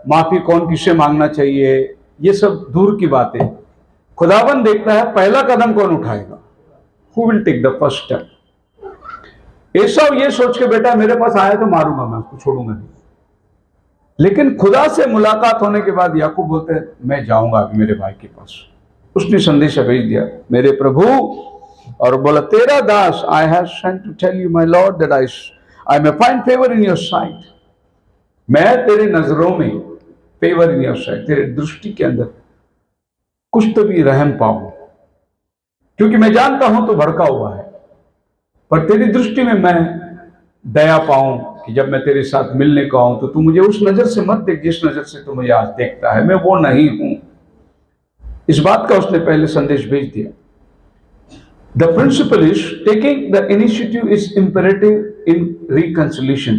माफी कौन किससे मांगना चाहिए, ये सब दूर की बातें। खुदावन देखता है पहला कदम कौन उठाएगा। Who will take the first step? एसाव ये सोच के बेटा मेरे पास आया तो मारूंगा, मैं उसको छोड़ूंगा नहीं। लेकिन खुदा से मुलाकात होने के बाद याकूब बोलते हैं मैं जाऊंगा अभी मेरे भाई के पास। उसने संदेश भेज दिया, मेरे प्रभु, और बोला तेरा दास, I have sent to tell you my lord that I may find favour in your sight. मैं तेरे नजरों में, फेवर इन योर साइट, तेरे दृष्टि के अंदर कुछ तो भी रहम पाऊं, क्योंकि मैं जानता हूं तो भड़का हुआ है, पर तेरी दृष्टि में मैं दया पाऊं कि जब मैं तेरे साथ मिलने को आऊं तो तू मुझे उस नजर से मत देख जिस नजर से तू मुझे आज देखता है, मैं वो नहीं हूं। इस बात का उसने पहले संदेश भेज दिया। The principle is taking the initiative is imperative in reconciliation.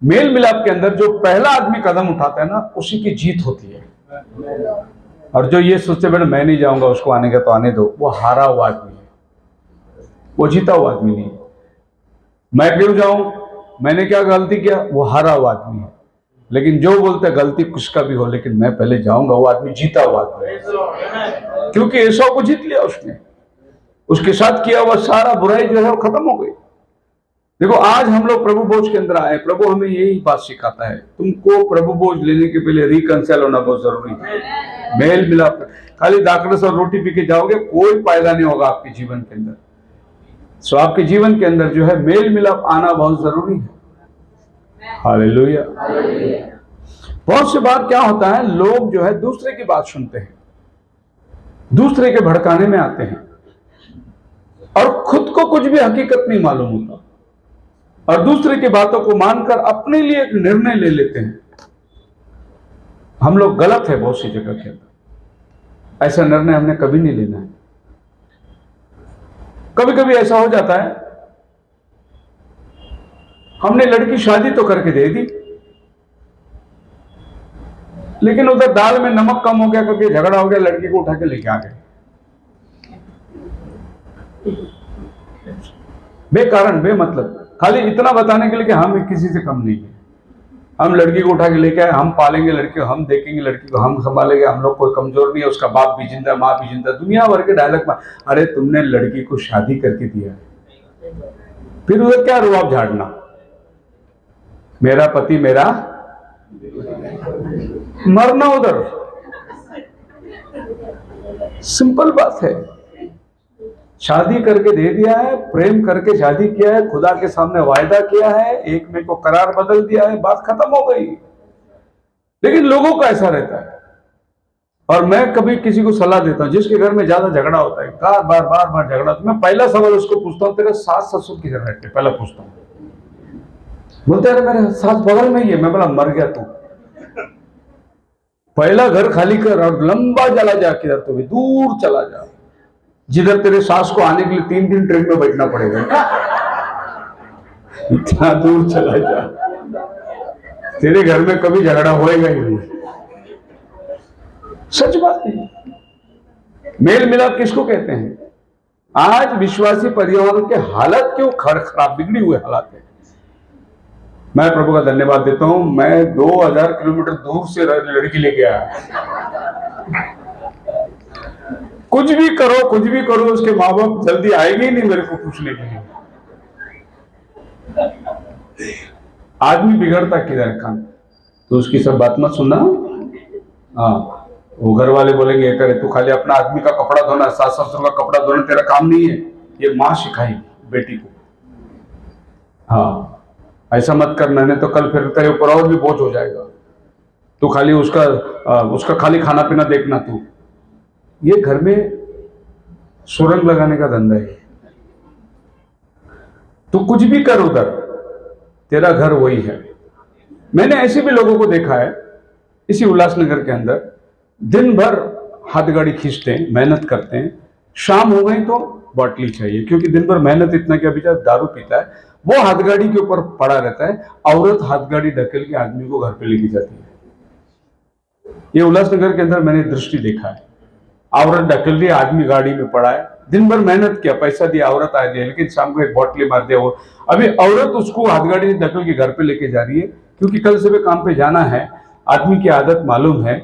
मेल मिलाप के अंदर जो पहला आदमी कदम उठाता है ना, उसी की जीत होती है। और जो ये सोचते बेटा मैं नहीं जाऊंगा, उसको आने का तो आने दो, वो हारा हुआ आदमी है, वो जीता हुआ आदमी नहीं है। मैं क्यों जाऊं, मैंने क्या गलती किया, वो हारा हुआ आदमी है। लेकिन जो बोलते गलती किसका भी हो लेकिन मैं पहले जाऊंगा, वो आदमी जीता हुआ आदमी है, क्योंकि एसाव को जीत लिया उसने। उसके साथ किया हुआ सारा बुराई जो है वो खत्म हो गई। देखो आज हम लोग प्रभु भोज के अंदर आए, प्रभु हमें यही बात सिखाता है, तुमको प्रभु भोज लेने के पहले रिकंसाइल होना बहुत जरूरी है। मेल मिलाप, खाली दाकड़स और रोटी पी के जाओगे कोई फायदा नहीं होगा आपके जीवन के अंदर। सो आपके जीवन के अंदर जो है मेल मिलाप आना बहुत जरूरी है। हालेलुया। बहुत सी बार क्या होता है, लोग जो है दूसरे की बात सुनते हैं, दूसरे के भड़काने में आते हैं और खुद को कुछ भी हकीकत नहीं मालूम होता और दूसरे की बातों को मानकर अपने लिए एक निर्णय ले लेते हैं। हम लोग गलत है बहुत सी जगह के अंदर, ऐसा निर्णय हमने कभी नहीं लेना है। कभी कभी ऐसा हो जाता है, हमने लड़की शादी तो करके दे दी, लेकिन उधर दाल में नमक कम हो गया करके झगड़ा हो गया, लड़की को उठा के लेके आ गए बेकारण बेमतलब, खाली इतना बताने के लिए कि हम किसी से कम नहीं है, हम लड़की को उठा के लेके आए, हम पालेंगे लड़की को, हम देखेंगे लड़की को, हम संभालेंगे, हम लोग कोई कमजोर नहीं है, उसका बाप भी जिंदा, माँ भी जिंदा, दुनिया भर के डायलॉग में। अरे तुमने लड़की को शादी करके दिया है, फिर उधर क्या रुआब झाड़ना, मेरा पति मेरा मरना उधर। सिंपल बात है, शादी करके दे दिया है, प्रेम करके शादी किया है, खुदा के सामने वायदा किया है, एक में को करार बदल दिया है, बात खत्म हो गई। लेकिन लोगों का ऐसा रहता है, और मैं कभी किसी को सलाह देता हूं जिसके घर में ज्यादा झगड़ा होता है, बार बार झगड़ा, तो मैं पहला सवाल उसको पूछता हूं, तेरे सास ससुर किधर रहते, पहला पूछता हूं। बोलते हैं मेरे सास बगल में ही है। मैं बोला मर गया तू, पहला घर खाली कर और लंबा चला जा, किधर तो भी दूर चला जा, जिधर तेरे सास को आने के लिए 3 दिन ट्रेन में बैठना पड़ेगा, इतना दूर चला जा, तेरे घर में कभी झगड़ा होएगा ही नहीं। सच बात है। मेल मिलाप किसको कहते हैं? आज विश्वासी परिवारों के हालत क्यों खराब, बिगड़ी हुए हालात है। मैं प्रभु का धन्यवाद देता हूं, मैं 2000 किलोमीटर दूर से लड़की लेके आया। कुछ भी करो, उसके माँ बाप जल्दी आएंगे ही नहीं मेरे को पूछने के लिए। आदमी बिगड़ता किधर खान, तो उसकी सब बात मत सुनना। हाँ, वो घर वाले बोलेंगे करे तू खाली अपना आदमी का कपड़ा धोना, सास ससुर का कपड़ा धोना तेरा काम नहीं है, ये माँ सिखाई बेटी को। हाँ, ऐसा मत करना, नहीं तो कल फिर तेरे ऊपर और भी बोझ हो जाएगा, तू खाली उसका खाली खाना पीना देखना तू। ये घर में सुरंग लगाने का धंधा है। तू कुछ भी कर उधर, तेरा घर वही है। मैंने ऐसे भी लोगों को देखा है इसी उल्लासनगर के अंदर, दिन भर हाथ गाड़ी खींचते हैं, मेहनत करते हैं, शाम हो गई तो बॉटली चाहिए, क्योंकि दिन भर मेहनत इतना क्या बेचारा दारू पीता है, वो हाथ गाड़ी के ऊपर पड़ा रहता है। औरत हाथ गाड़ी ढकेल के आदमी को घर पे लेके जाती है। ये उल्लासनगर के अंदर मैंने दृष्टि देखा है। औरत ढकेल रही, आदमी गाड़ी में पड़ा है, दिन भर मेहनत किया, पैसा दिया, औरत आ रही है, लेकिन शाम को एक बॉटली मार दिया। वो अभी औरत उसको हाथ गाड़ी से ढकेल के घर पे लेके जा रही है, क्योंकि कल सुबह काम पे जाना है। आदमी की आदत मालूम है,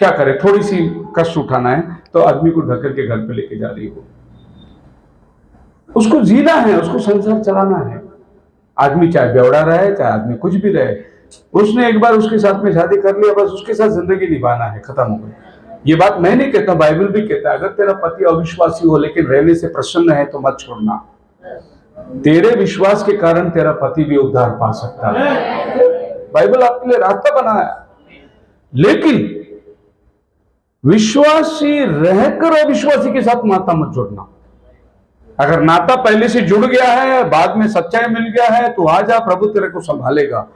क्या करे, थोड़ी सी कष्ट उठाना है तो आदमी को ढकेल के घर पे लेके जा रही हो। उसको जीना है, उसको संसार चलाना है। आदमी चाहे बेवड़ा रहे, चाहे आदमी कुछ भी रहे, उसने एक बार उसके साथ में शादी कर लिया, बस उसके साथ जिंदगी निभाना है, खत्म हो गई। ये बात मैं नहीं कहता, बाइबल भी कहता है, अगर तेरा पति अविश्वासी हो लेकिन रहने से प्रसन्न है तो मत छोड़ना। तेरे विश्वास के कारण तेरा पति भी उद्धार पा सकता है। बाइबल आपके लिए रास्ता बनाया, लेकिन विश्वासी रहकर अविश्वासी के साथ नाता मत जोड़ना। अगर नाता पहले से जुड़ गया है, बाद में सच्चाई मिल गया है, तो आजा, प्रभु तेरे को संभालेगा।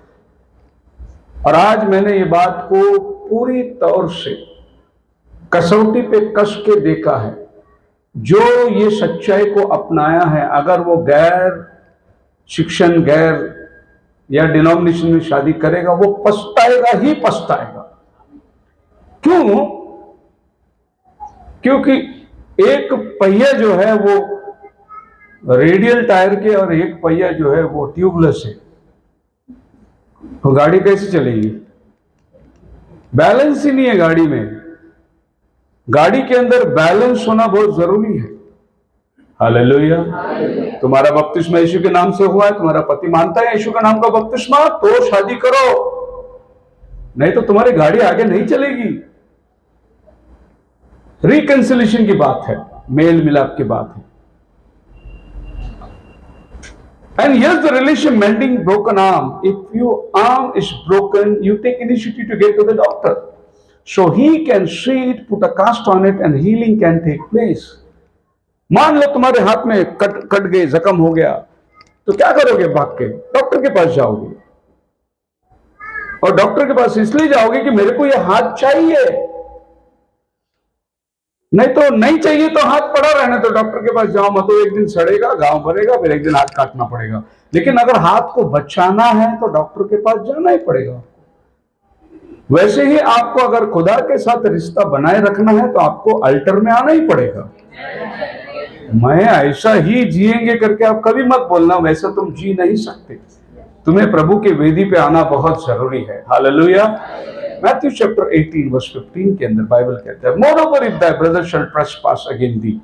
और आज मैंने ये बात को पूरी तौर से कसौटी पे कस के देखा है। जो ये सच्चाई को अपनाया है, अगर वो गैर शिक्षण, गैर या डिनोमिनेशन में शादी करेगा, वो पछताएगा ही पछताएगा। क्यों? क्योंकि एक पहिया जो है वो रेडियल टायर के और एक पहिया जो है वो ट्यूबलेस है, तो गाड़ी कैसे चलेगी? बैलेंस ही नहीं है गाड़ी में। गाड़ी के अंदर बैलेंस होना बहुत जरूरी है। हालेलुया। तुम्हारा बपतिस्मा यीशु के नाम से हुआ है, तुम्हारा पति मानता है यीशु का नाम का बपतिस्मा, तो शादी करो, नहीं तो तुम्हारी गाड़ी आगे नहीं चलेगी। रिकंसिलेशन की बात है, मेल मिलाप की बात है। And here's the relation mending broken arm. If your arm is broken, you take initiative to get to the doctor, so he can see it, put a cast on it, and healing can take place. मान लो तुम्हारे हाथ में cut गए, जख्म हो गया, तो क्या करोगे? भाग के डॉक्टर के पास जाओगे, और डॉक्टर के पास इसलिए जाओगे कि मेरे को यह हाथ चाहिए, नहीं तो नहीं चाहिए तो हाथ पड़ा रहने तो डॉक्टर के पास जाओ मत, तो एक दिन सड़ेगा, घाव भरेगा, फिर एक दिन हाथ काटना पड़ेगा। लेकिन अगर हाथ को बचाना है तो डॉक्टर के पास जाना ही पड़ेगा। वैसे ही आपको अगर खुदा के साथ रिश्ता बनाए रखना है तो आपको अल्टर में आना ही पड़ेगा। मैं ऐसा ही जिएंगे करके आप कभी मत बोलना, वैसा तुम जी नहीं सकते। तुम्हें प्रभु के वेदी पे आना बहुत जरूरी है। हालेलुया। मैथ्यू चैप्टर 18 वर्स 15 के अंदर बाइबल कहता है, moreover if thy brother shall trespass against thee,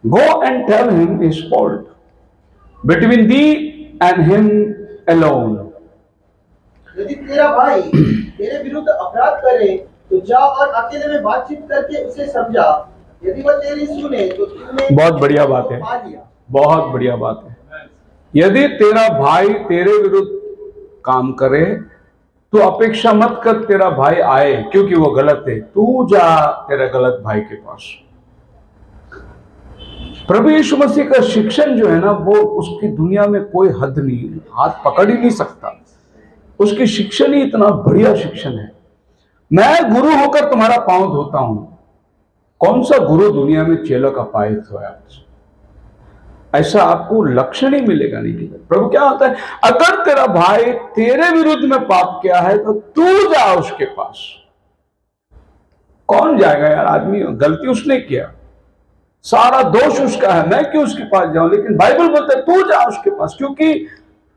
go and tell him his fault between thee and him alone. यदि तेरा भाई तेरे विरुद्ध अपराध करे तो जा और अकेले में बातचीत करके उसे समझा, यदि वह तेरी सुने तो तूने बहुत बढ़िया बात है, बहुत बढ़िया बात है। यदि तेरा भाई तेरे विरुद्ध काम करे तो अपेक्षा मत कर तेरा भाई आए, क्योंकि वो गलत है, तू जा तेरा गलत भाई के पास। प्रभु यीशु मसीह का शिक्षण जो है ना, वो उसकी दुनिया में कोई हद नहीं, हाथ पकड़ ही नहीं सकता। उसकी शिक्षण ही इतना बढ़िया शिक्षण है। मैं गुरु होकर तुम्हारा पांव धोता हूं। कौन सा गुरु दुनिया में चेलों का पाय धोया? ऐसा आपको लक्षण ही मिलेगा नहीं। प्रभु क्या होता है, अगर तेरा भाई तेरे विरुद्ध में पाप किया है तो तू जा उसके पास। कौन जाएगा यार? आदमी, गलती उसने किया, सारा दोष उसका है, मैं क्यों उसके पास जाऊं? लेकिन बाइबल बोलता है तू जा उसके पास। क्योंकि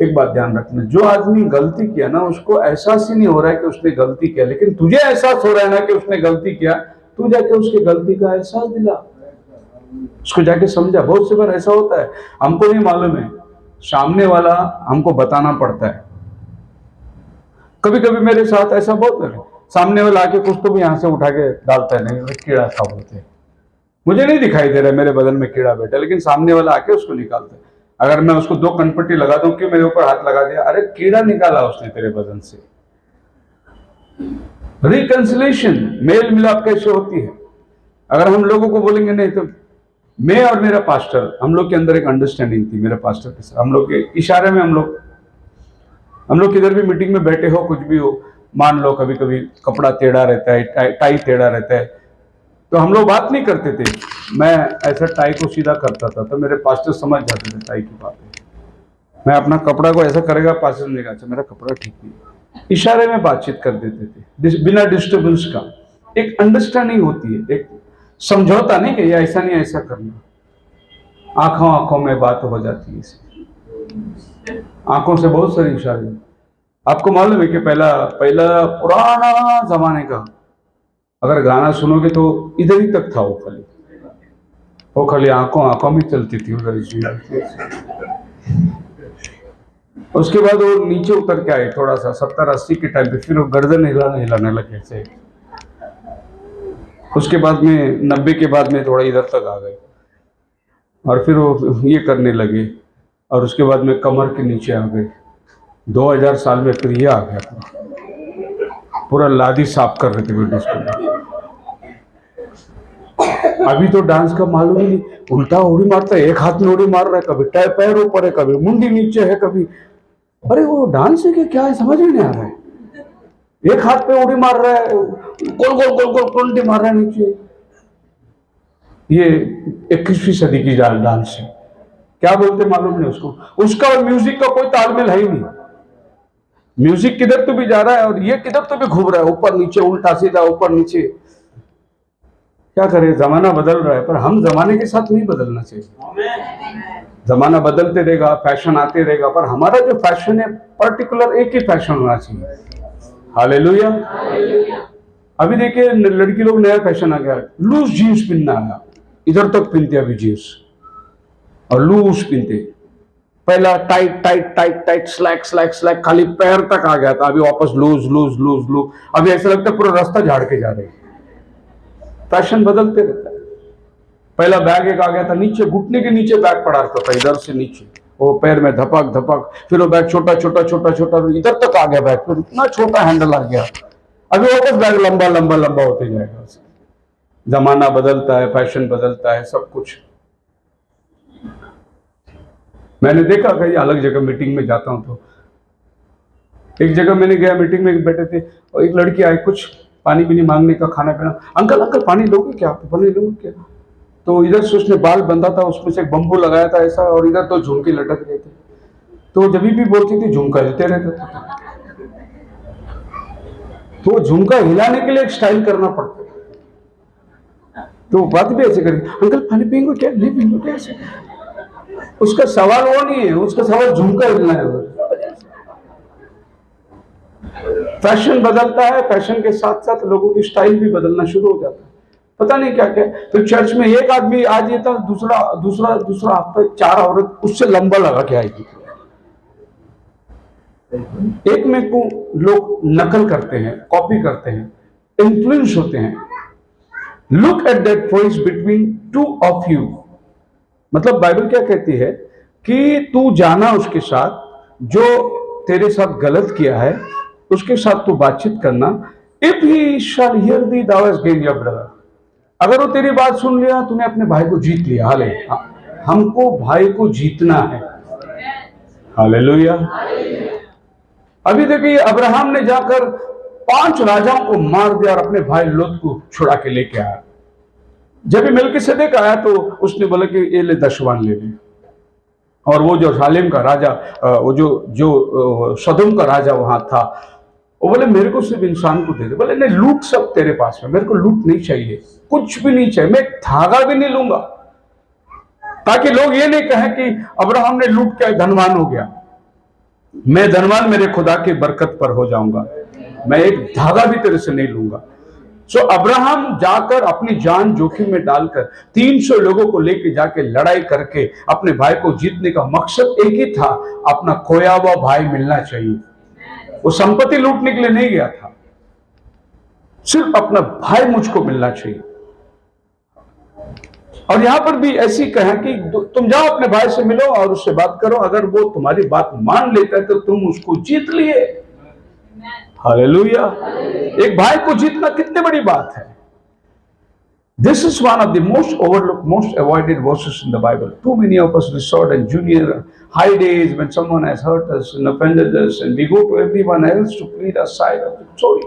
एक बात ध्यान रखना, जो आदमी गलती किया ना, उसको एहसास ही नहीं हो रहा है कि उसने गलती किया, लेकिन तुझे एहसास हो रहा है ना कि उसने गलती किया। तू जाके उसकी गलती का एहसास दिला, उसको जाके समझा। बहुत सी बार ऐसा होता है, हमको नहीं मालूम है, सामने वाला हमको बताना पड़ता है। कभी कभी मेरे साथ ऐसा बहुत है, सामने वाला आके कुछ तो भी यहां से उठा के डालता है, नहीं कीड़ा था बोलते हैं, मुझे नहीं दिखाई दे रहा है मेरे बदन में कीड़ा बैठा, लेकिन सामने वाला आके उसको निकालता है। अगर मैं उसको 2 कनपट्टी लगा दूं, क्यों मेरे ऊपर हाथ लगा दिया? अरे कीड़ा निकाला उसने तेरे बदन से। रिकंसिलेशन, मेल मिलाप कैसे होती है? अगर हम लोगों को बोलेंगे नहीं तो, मैं और मेरा पास्टर, हम लोग के अंदर एक अंडरस्टैंडिंग थी मेरे पास्टर के साथ। हम लोग के इशारे में हम लोग किधर भी मीटिंग में बैठे हो, कुछ भी हो, मान लो कभी कभी कपड़ा टेढ़ा रहता है, टाई टेढ़ा रहता है, तो हम लोग बात नहीं करते थे। मैं ऐसा टाई को सीधा करता था तो मेरे पास्टर समझ जाते थे टाई की बात है। मैं अपना कपड़ा को ऐसा करेगा, पास्टर ने कहा मेरा कपड़ा ठीक नहीं। इशारे में बातचीत कर देते थे बिना डिस्टर्बेंस का। एक अंडरस्टैंडिंग होती है, एक समझौता, नहीं कि ऐसा नहीं ऐसा करना। आंखों आंखों में बात हो जाती है, आंखों से बहुत सारी इशारे। आपको मालूम है कि पहला पुराना जमाने का अगर गाना सुनोगे तो इधर ही तक था, वो खाली आंखों आंखों में चलती थी उधर। उसके बाद वो नीचे उतर के आए थोड़ा सा 70-80 के टाइम पे, फिर वो गर्दन हिलाने लगे से। उसके बाद में 90 के बाद में थोड़ा इधर तक आ गए, और फिर वो ये करने लगे, और उसके बाद में कमर के नीचे आ गए। 2000 साल में फिर ये आ गया, पूरा लादी साफ कर रहे थे ब्रिटिश को। अभी तो डांस का मालूम ही नहीं, उल्टा उड़ी मारता है, एक हाथ में उड़ी मार रहा है, कभी पैर ऊपर है, कभी मुंडी नीचे है, कभी। अरे वो डांस है कि क्या है, समझ में नहीं आ रहा है। एक हाथ पे उड़ी मार रहा है, गोल गोल गोल गोल उल्टी मार रहा है नीचे। ये 21वीं सदी की डांस है। क्या बोलते मालूम नहीं उसको, उसका और म्यूजिक का कोई तालमेल है ही नहीं। म्यूजिक किधर तो भी जा रहा है और ये किधर तो भी घूम रहा है, ऊपर नीचे, उल्टा सीधा, ऊपर नीचे। क्या करें, जमाना बदल रहा है, पर हम जमाने के साथ नहीं बदलना चाहिए। जमाना बदलते रहेगा, फैशन आते रहेगा, पर हमारा जो फैशन है पर्टिकुलर एक ही फैशन होना चाहिए। हालेलुया। अभी देखिए लड़की लोग नया फैशन आ गया, लूज जीन्स पहनना है, इधर तक पहनते अभी जीन्स और लूज पहनते। पहला tight tight tight tight slack slack slack खाली पैर तक आ गया था, अभी वापस लूज लूज लूज लूज। अभी ऐसा लगता है पूरा रास्ता झाड़ के जा रहे हैं। फैशन बदलते रहता है। पहला बैग एक आ गया था, नीचे घुटने के नीचे बैग पड़ा रहता था, इधर से नीचे वो पैर में धपक धपक, फिर वो बैग छोटा छोटा छोटा छोटा इधर तक आ गया बैग, फिर इतना छोटा हैंडल आ गया, अभी वापस बैग लंबा लंबा लंबा होते जाएगा। जमाना बदलता है, फैशन बदलता है, सब कुछ। मैंने देखा कहीं अलग जगह मीटिंग में जाता हूं तो एक जगह मैंने गया, मीटिंग में बैठे थे और एक लड़की आई, कुछ पानी पीनी मांगने का, खाना पीना, अंकल अंकल पानी लोगे क्या, पानी लोगे क्या? तो इधर से उसने बाल बंधा था, उसमें से एक बम्बू लगाया था ऐसा, और इधर तो झुमके लटक रहे थे। तो जब भी बोलती थी झुमका हिलते रहते थे, तो झुमका हिलाने के लिए एक स्टाइल करना पड़ता है। तो बात भी ऐसे करी, अंकल पानी पिएंगे क्या, नहीं पिएंगे क्या, ऐसे। उसका सवाल वो नहीं है, उसका सवाल झुमका हिलना है। फैशन बदलता है, फैशन के साथ साथ लोगों की स्टाइल भी बदलना शुरू हो जाता है, पता नहीं क्या क्या। फिर चर्च में एक आदमी आज ये था, दूसरा दूसरा दूसरा हफ्ता 4 औरत उससे लंबा लगा के आएगी। एक में को लोग नकल करते हैं, कॉपी करते हैं, इन्फ्लुएंस होते हैं। Look at that choice between 2 of you. मतलब बाइबल क्या कहती है कि तू जाना उसके साथ जो तेरे साथ गलत किया है, उसके साथ तू बातचीत करना। If he shall hear thee thou hast gained your brother। अगर वो तेरी बात सुन लिया, तूने अपने भाई को जीत लिया। हाले, हमको भाई को जीतना है। हालेलुया। अभी देखिए अब्राहम ने जाकर 5 राजाओं को मार दिया और अपने भाई लोत को छुड़ा के लेके आया। जब भी मेल्किसेदेक आया तो उसने बोला कि ये ले 10 वान ले ले। और वो जो सालेम का राजा, वो जो सदोम का राजा वहां था, वो बोले मेरे को सिर्फ इंसान को दे दे। बोले नहीं, लूट सब तेरे पास में, मेरे को लूट नहीं चाहिए, कुछ भी नहीं चाहिए, मैं धागा भी नहीं लूंगा, ताकि लोग ये नहीं कहें कि अब्राहम ने लूट के धनवान हो गया। मैं धनवान मेरे खुदा की बरकत पर हो जाऊंगा, मैं एक धागा भी तेरे से नहीं लूंगा। सो अब्राहम जाकर अपनी जान जोखिम में डालकर 300 लोगों को लेकर जाके लड़ाई करके अपने भाई को जीतने का मकसद एक ही था, अपना खोया हुआ भाई मिलना चाहिए। वो संपत्ति लूटने के लिए नहीं गया था, सिर्फ अपना भाई मुझको मिलना चाहिए। और यहां पर भी ऐसी कहा कि तुम जाओ अपने भाई से मिलो और उससे बात करो, अगर वो तुम्हारी बात मान लेता है तो तुम उसको जीत लिए। हालेलुया। एक भाई को जीतना कितनी बड़ी बात है। This is one of the most overlooked, most avoided verses in the Bible. Too many of us resort in junior high days when someone has hurt us and offended us, and we go to everyone else to plead our side of the story.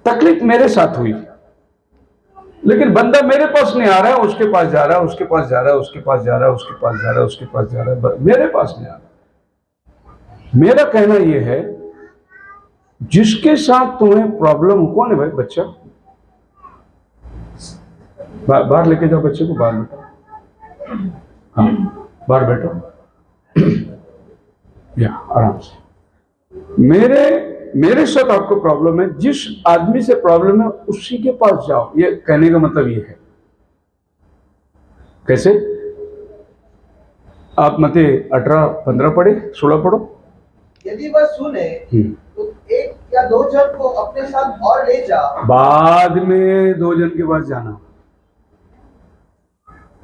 तकलीफ मेरे साथ हुई, लेकिन बंदा मेरे पास नहीं आ रहा है, उसके पास जा रहा है, उसके पास जा रहा है, उसके पास जा रहा है, उसके पास जा रहा है, उसके पास जा रहा है, मेरे पास नहीं आ रहा। मेरा कहना यह है, जिसके साथ तुम्हें प्रॉब्लम, कौन है भाई बच्चा, बाहर लेके जाओ बच्चे को, बाहर बैठो, हाँ बाहर बैठो, या आराम से। मेरे साथ आपको प्रॉब्लम है, जिस आदमी से प्रॉब्लम है उसी के पास जाओ। ये कहने का मतलब ये है। कैसे? आप मत 18-15 पढ़े, 16 पढ़ो। यदि वह सुने तो 1 या 2 जन को अपने साथ और ले जा। बाद में 2 जन के पास जाना।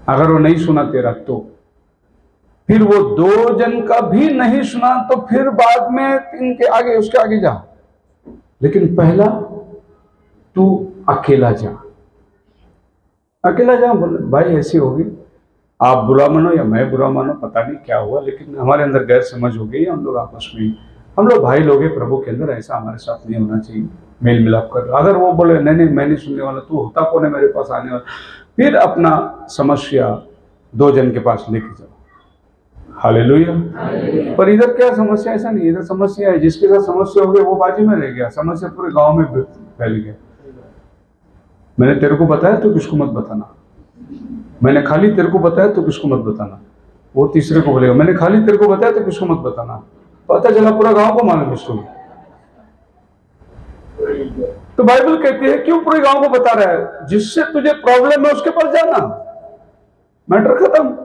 अगर वो नहीं सुना तेरा तो फिर वो 2 जन का भी नहीं सुना तो फिर बाद में 3 के आगे, उसके आगे जा। लेकिन पहला तू अकेला जा, अकेला जा। बोल भाई ऐसी होगी, आप बुरा मानो या मैं बुरा मानो, पता नहीं क्या हुआ, लेकिन हमारे अंदर गैर समझ हो गई, हम लोग आपस में, हम लोग भाई लोग हैं प्रभु के अंदर, ऐसा हमारे साथ नहीं होना चाहिए। मेल मिलाप कर रहा। अगर वो बोले नहीं नहीं मैं नहीं सुनने वाला, तू होता कौन है मेरे पास आने वाला, फिर अपना समस्या 2 जन के पास लेके जाओ। हालेलुया। पर इधर क्या समस्या, ऐसा नहीं, इधर समस्या है जिसके साथ समस्या हो गई वो बाजी में रह गया, समस्या पूरे गांव में फैल गया। मैंने तेरे को बताया तो किसको मत बताना, मैंने खाली तेरे को बताया तो किसको मत बताना। वो तीसरे को बोलेगा मैंने खाली तेरे को बताया तो किसको मत बताना। पता चला पूरा गांव को मालूम स्टोरी। तो बाइबल कहती है क्यों पूरे गांव को बता रहा है, जिससे तुझे प्रॉब्लम है उसके पास जाना, मैटर खत्म।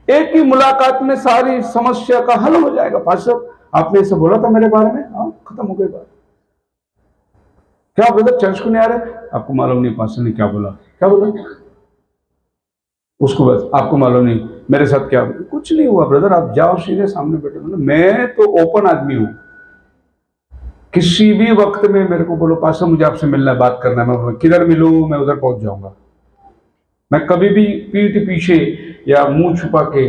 एक ही मुलाकात में सारी समस्या का हल हो जाएगा। पास्टर आपने ऐसे बोला था मेरे बारे में, हाँ खत्म हो गई बात। क्या ब्रदर चर्च को नहीं आ रहे, आपको मालूम नहीं पास्टर ने क्या बोला, क्या बोला उसको, बस आपको मालूम नहीं मेरे साथ क्या बोला। कुछ नहीं हुआ ब्रदर, आप जाओ सीधे सामने बैठे। मैं तो ओपन आदमी हूं, किसी भी वक्त में मेरे को बोलो पास्टर मुझे आपसे मिलना है, बात करना है, मैं किधर मिलूं, मैं उधर पहुंच जाऊंगा। मैं कभी भी पीठ पीछे या मुंह छुपा के,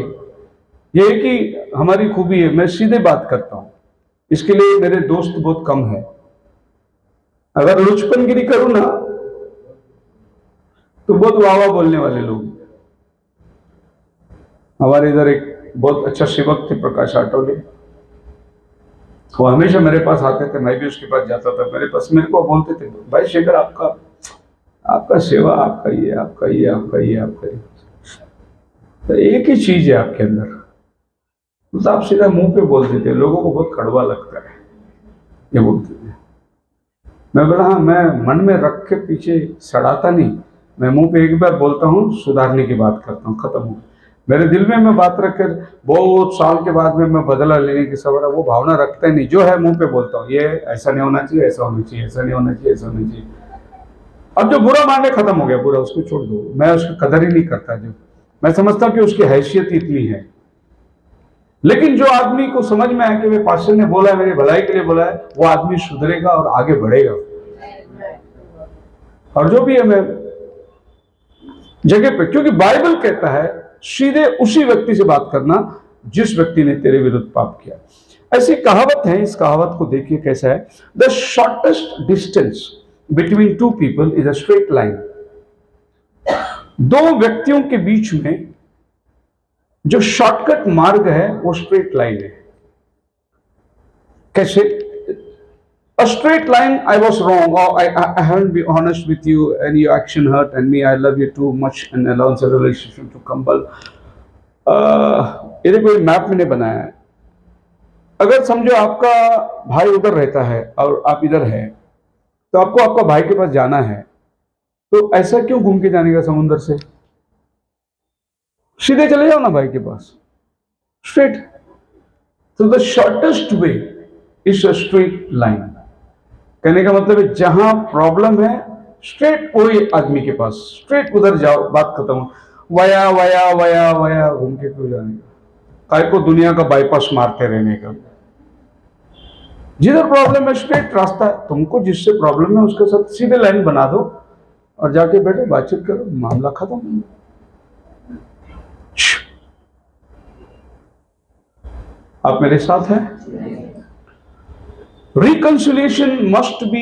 ये कि हमारी खूबी है, मैं सीधे बात करता हूं, इसके लिए मेरे दोस्त बहुत कम है। अगर लुचपनगिरी करूं ना तो बहुत वाह बोलने वाले लोग। हमारे इधर एक बहुत अच्छा सेवक थे प्रकाश आटोले, वो हमेशा मेरे पास आते थे, मैं भी उसके पास जाता था। मेरे को बोलते थे भाई शेखर आपका सेवा, आपका ये आपका ये आपका ये आपका ये, तो एक ही चीज है आपके अंदर, तो आप सीधा मुंह पे बोल देते, लोगों को बहुत कड़वा लगता है ये बोलते थे। मैं बोला हाँ, मैं मन में रख के पीछे सड़ाता नहीं, मैं मुंह पे एक बार बोलता हूँ, सुधारने की बात करता हूँ, खत्म हो। मेरे दिल में मैं बात रखकर बहुत साल के बाद में मैं बदला लेने की सवाल वो भावना रखता ही नहीं, जो है मुंह पे बोलता हूँ, ये ऐसा नहीं होना चाहिए, ऐसा होना चाहिए, ऐसा नहीं होना चाहिए, ऐसा होना चाहिए। अब जो बुरा मानने खत्म हो गया, बुरा उसको छोड़ दो, मैं उसकी कदर ही नहीं करता। जो मैं समझता हूँ कि उसकी हैसियत इतनी है, लेकिन जो आदमी को समझ में आया कि वे पास्टर ने बोला है मेरी भलाई के लिए बोला है, वो आदमी सुधरेगा और आगे बढ़ेगा। और जो भी है मैं जगह पे, क्योंकि बाइबल कहता है सीधे उसी व्यक्ति से बात करना जिस व्यक्ति ने तेरे विरुद्ध पाप किया। ऐसी कहावत है, इस कहावत को देखिए कैसा है, the shortest distance between two people is a straight line. दो व्यक्तियों के बीच में जो शॉर्टकट मार्ग है वो स्ट्रेट लाइन है। कैसे? A straight line, I was wrong, or I haven't been honest with you, and your action hurt, and me, I love you too much, and allows a relationship to crumble. ये कोई map मैंने बनाया है। अगर समझो आपका भाई उधर रहता है और आप इधर है, तो आपको आपका भाई के पास जाना है, तो ऐसा क्यों घूम के जाने का समुद्र से? सीधे चले जाओ ना भाई के पास, स्ट्रेट। तो the shortest way is a straight line. कहने का मतलब है जहां प्रॉब्लम है स्ट्रेट वही आदमी के पास, स्ट्रेट उधर जाओ, बात खत्म। वया वया वया वया घूम के क्यों जाने का, काय को दुनिया का बाईपास मारते रहने का। जिधर प्रॉब्लम है स्ट्रेट रास्ता है, तुमको जिससे प्रॉब्लम है उसके साथ सीधे लाइन बना दो और जाके बैठो, बातचीत करो, मामला खत्म। आप मेरे साथ हैं? Reconciliation must be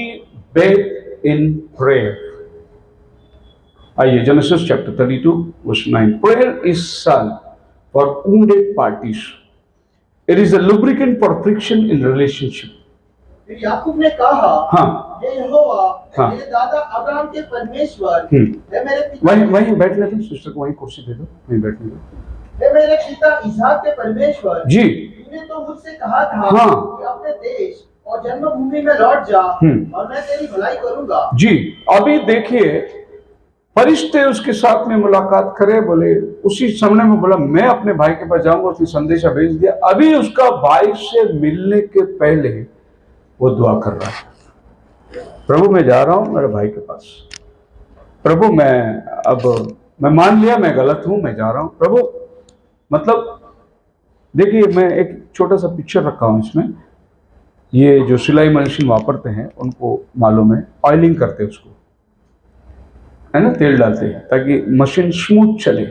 bathed in prayer. आइए Genesis chapter 32 verse 9. Prayer is salve for wounded parties. It is a lubricant for friction in relationship. फिर याकूब ने कहा, हाँ, हे यहोवा, हाँ, मेरे दादा अब्राहम के परमेश्वर, हे मेरे पिता, वहीं बैठने दो, सिस्टर को वहीं कुर्सी दे दो, वहीं बैठने दो। हे मेरे पिता इसहाक के परमेश्वर जी, तूने तो मुझसे कहा था हाँ, कि अपने देश और जन्मभूमि में लौट जा और मैं तेरी भलाई करूंगा। जी, अभी देखिए फरिश्ते उसके साथ में मुलाकात करे, बोले उसी समय में बोला मैं अपने भाई के पास जाऊंगा, उसने संदेशा भेज दिया। अभी उसका भाई से मिलने के पहले वो दुआ कर रहा है, प्रभु मैं जा रहा हूं मेरे भाई के पास, प्रभु मैं मान लिया मैं गलत हूं, मैं जा रहा हूं प्रभु। मतलब देखिए मैं एक छोटा सा पिक्चर रखा हूं इसमें, ये जो सिलाई मशीन वापरते हैं उनको मालूम है, ऑयलिंग करते हैं उसको, है ना, तेल डालते हैं ताकि मशीन स्मूथ चले,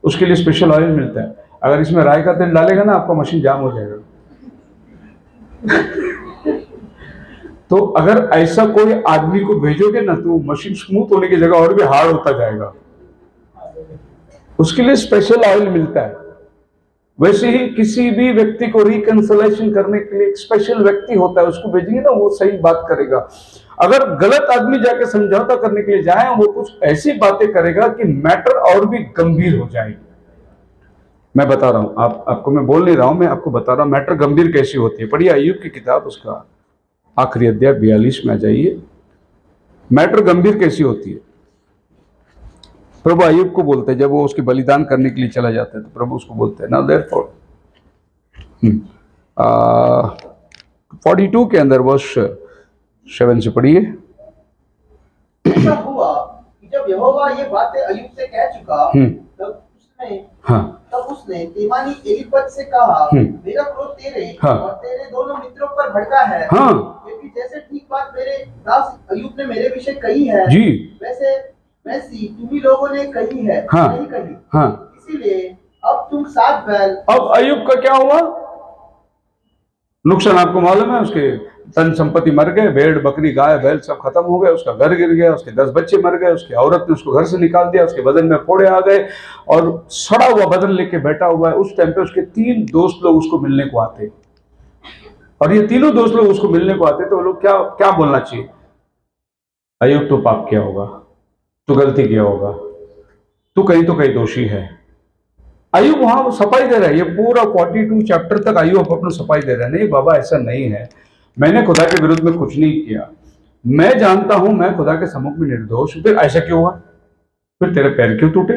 उसके लिए स्पेशल ऑयल मिलता है। अगर इसमें राई का तेल डालेगा ना आपका मशीन जाम हो जाएगा। तो अगर ऐसा कोई आदमी को भेजोगे ना तो मशीन स्मूथ होने की जगह और भी हार्ड होता जाएगा। उसके लिए स्पेशल ऑयल मिलता है। वैसे ही किसी भी व्यक्ति को रिकंसिलेशन करने के लिए एक स्पेशल व्यक्ति होता है, उसको भेजेंगे ना वो सही बात करेगा। अगर गलत आदमी जाके समझौता करने के लिए जाए वो कुछ ऐसी बातें करेगा कि मैटर और भी गंभीर हो जाएगी। मैं बता रहा हूं, आपको मैं बोल नहीं रहा हूं, मैं आपको बता रहा हूं मैटर गंभीर कैसी होती है। पढ़िए अय्यूब की किताब, उसका आखिरी अध्याय 42 में आ जाइए। मैटर गंभीर कैसी होती है। प्रभु अय्यूब को बोलते हैं, जब वो उसकी बलिदान करने के लिए चला जाता है तो प्रभु उसको बोलते हैं ना देयरफॉर 42 के अंदर वर्ष 7 से पढ़िए। ऐसा हुआ कि जब यहोवा ये बातें अय्यूब से कह चुका, तब उसने तेमानी एलीपज से कहा, मेरा क्रोध तेरे और तेरे दोनों मित्रों पर भड़का है, क्योंकि जैसे ठीक बात मेरे दास अय्यूब ने मेरे विषय कही है, वैसी तुम्ही लोगों ने कही है, नहीं कही। इसीलिए अब तुम 7 बैल। अब अय्यूब का क्या हुआ? नुकसान आपको मालूम है, उसके धन संपत्ति मर गए, भेड़ बकरी गाय बैल सब खत्म हो गए, उसका घर गिर गया, उसके 10 बच्चे मर गए, उसकी औरत ने उसको घर से निकाल दिया, उसके बदन में फोड़े आ गए और सड़ा हुआ बदन लेके बैठा हुआ है। उस टाइम पे उसके 3 दोस्त लोग उसको मिलने को आते, और ये तीनों दोस्त लोग उसको मिलने को आते तो वो लोग क्या क्या बोलना चाहिए? अय्यूब तो पाप किया होगा, तू गलती किया होगा, तू कहीं तो कहीं दोषी है। अय्यूब वहां सफाई दे रहा है, ये पूरा 42 चैप्टर तक अय्यूब अपना सफाई दे रहा है, नहीं बाबा ऐसा नहीं है, मैंने खुदा के विरुद्ध में कुछ नहीं किया, मैं जानता हूं मैं खुदा के सम्मुख में निर्दोष हूं। फिर ऐसा क्यों हुआ? फिर तेरे पैर क्यों टूटे?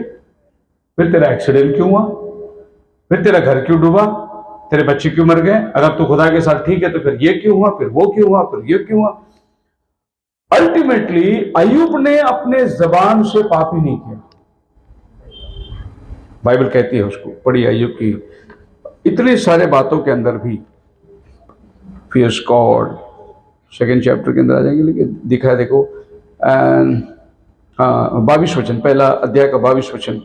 फिर तेरा एक्सीडेंट क्यों हुआ? फिर तेरा घर क्यों डूबा? तेरे बच्चे क्यों मर गए? अगर तू खुदा के साथ ठीक है तो फिर ये क्यों हुआ, फिर वो क्यों हुआ, फिर ये क्यों हुआ? अल्टीमेटली अय्यूब ने अपने जबान से पाप ही नहीं किया। बाइबल कहती है उसको, पढ़िए अय्यूब की इतने सारे बातों के अंदर भी फियर्स गॉड, 2 चैप्टर के अंदर आ जाएंगे, लेकिन दिखा है देखो 22 वचन, पहला अध्याय का 22 वचन।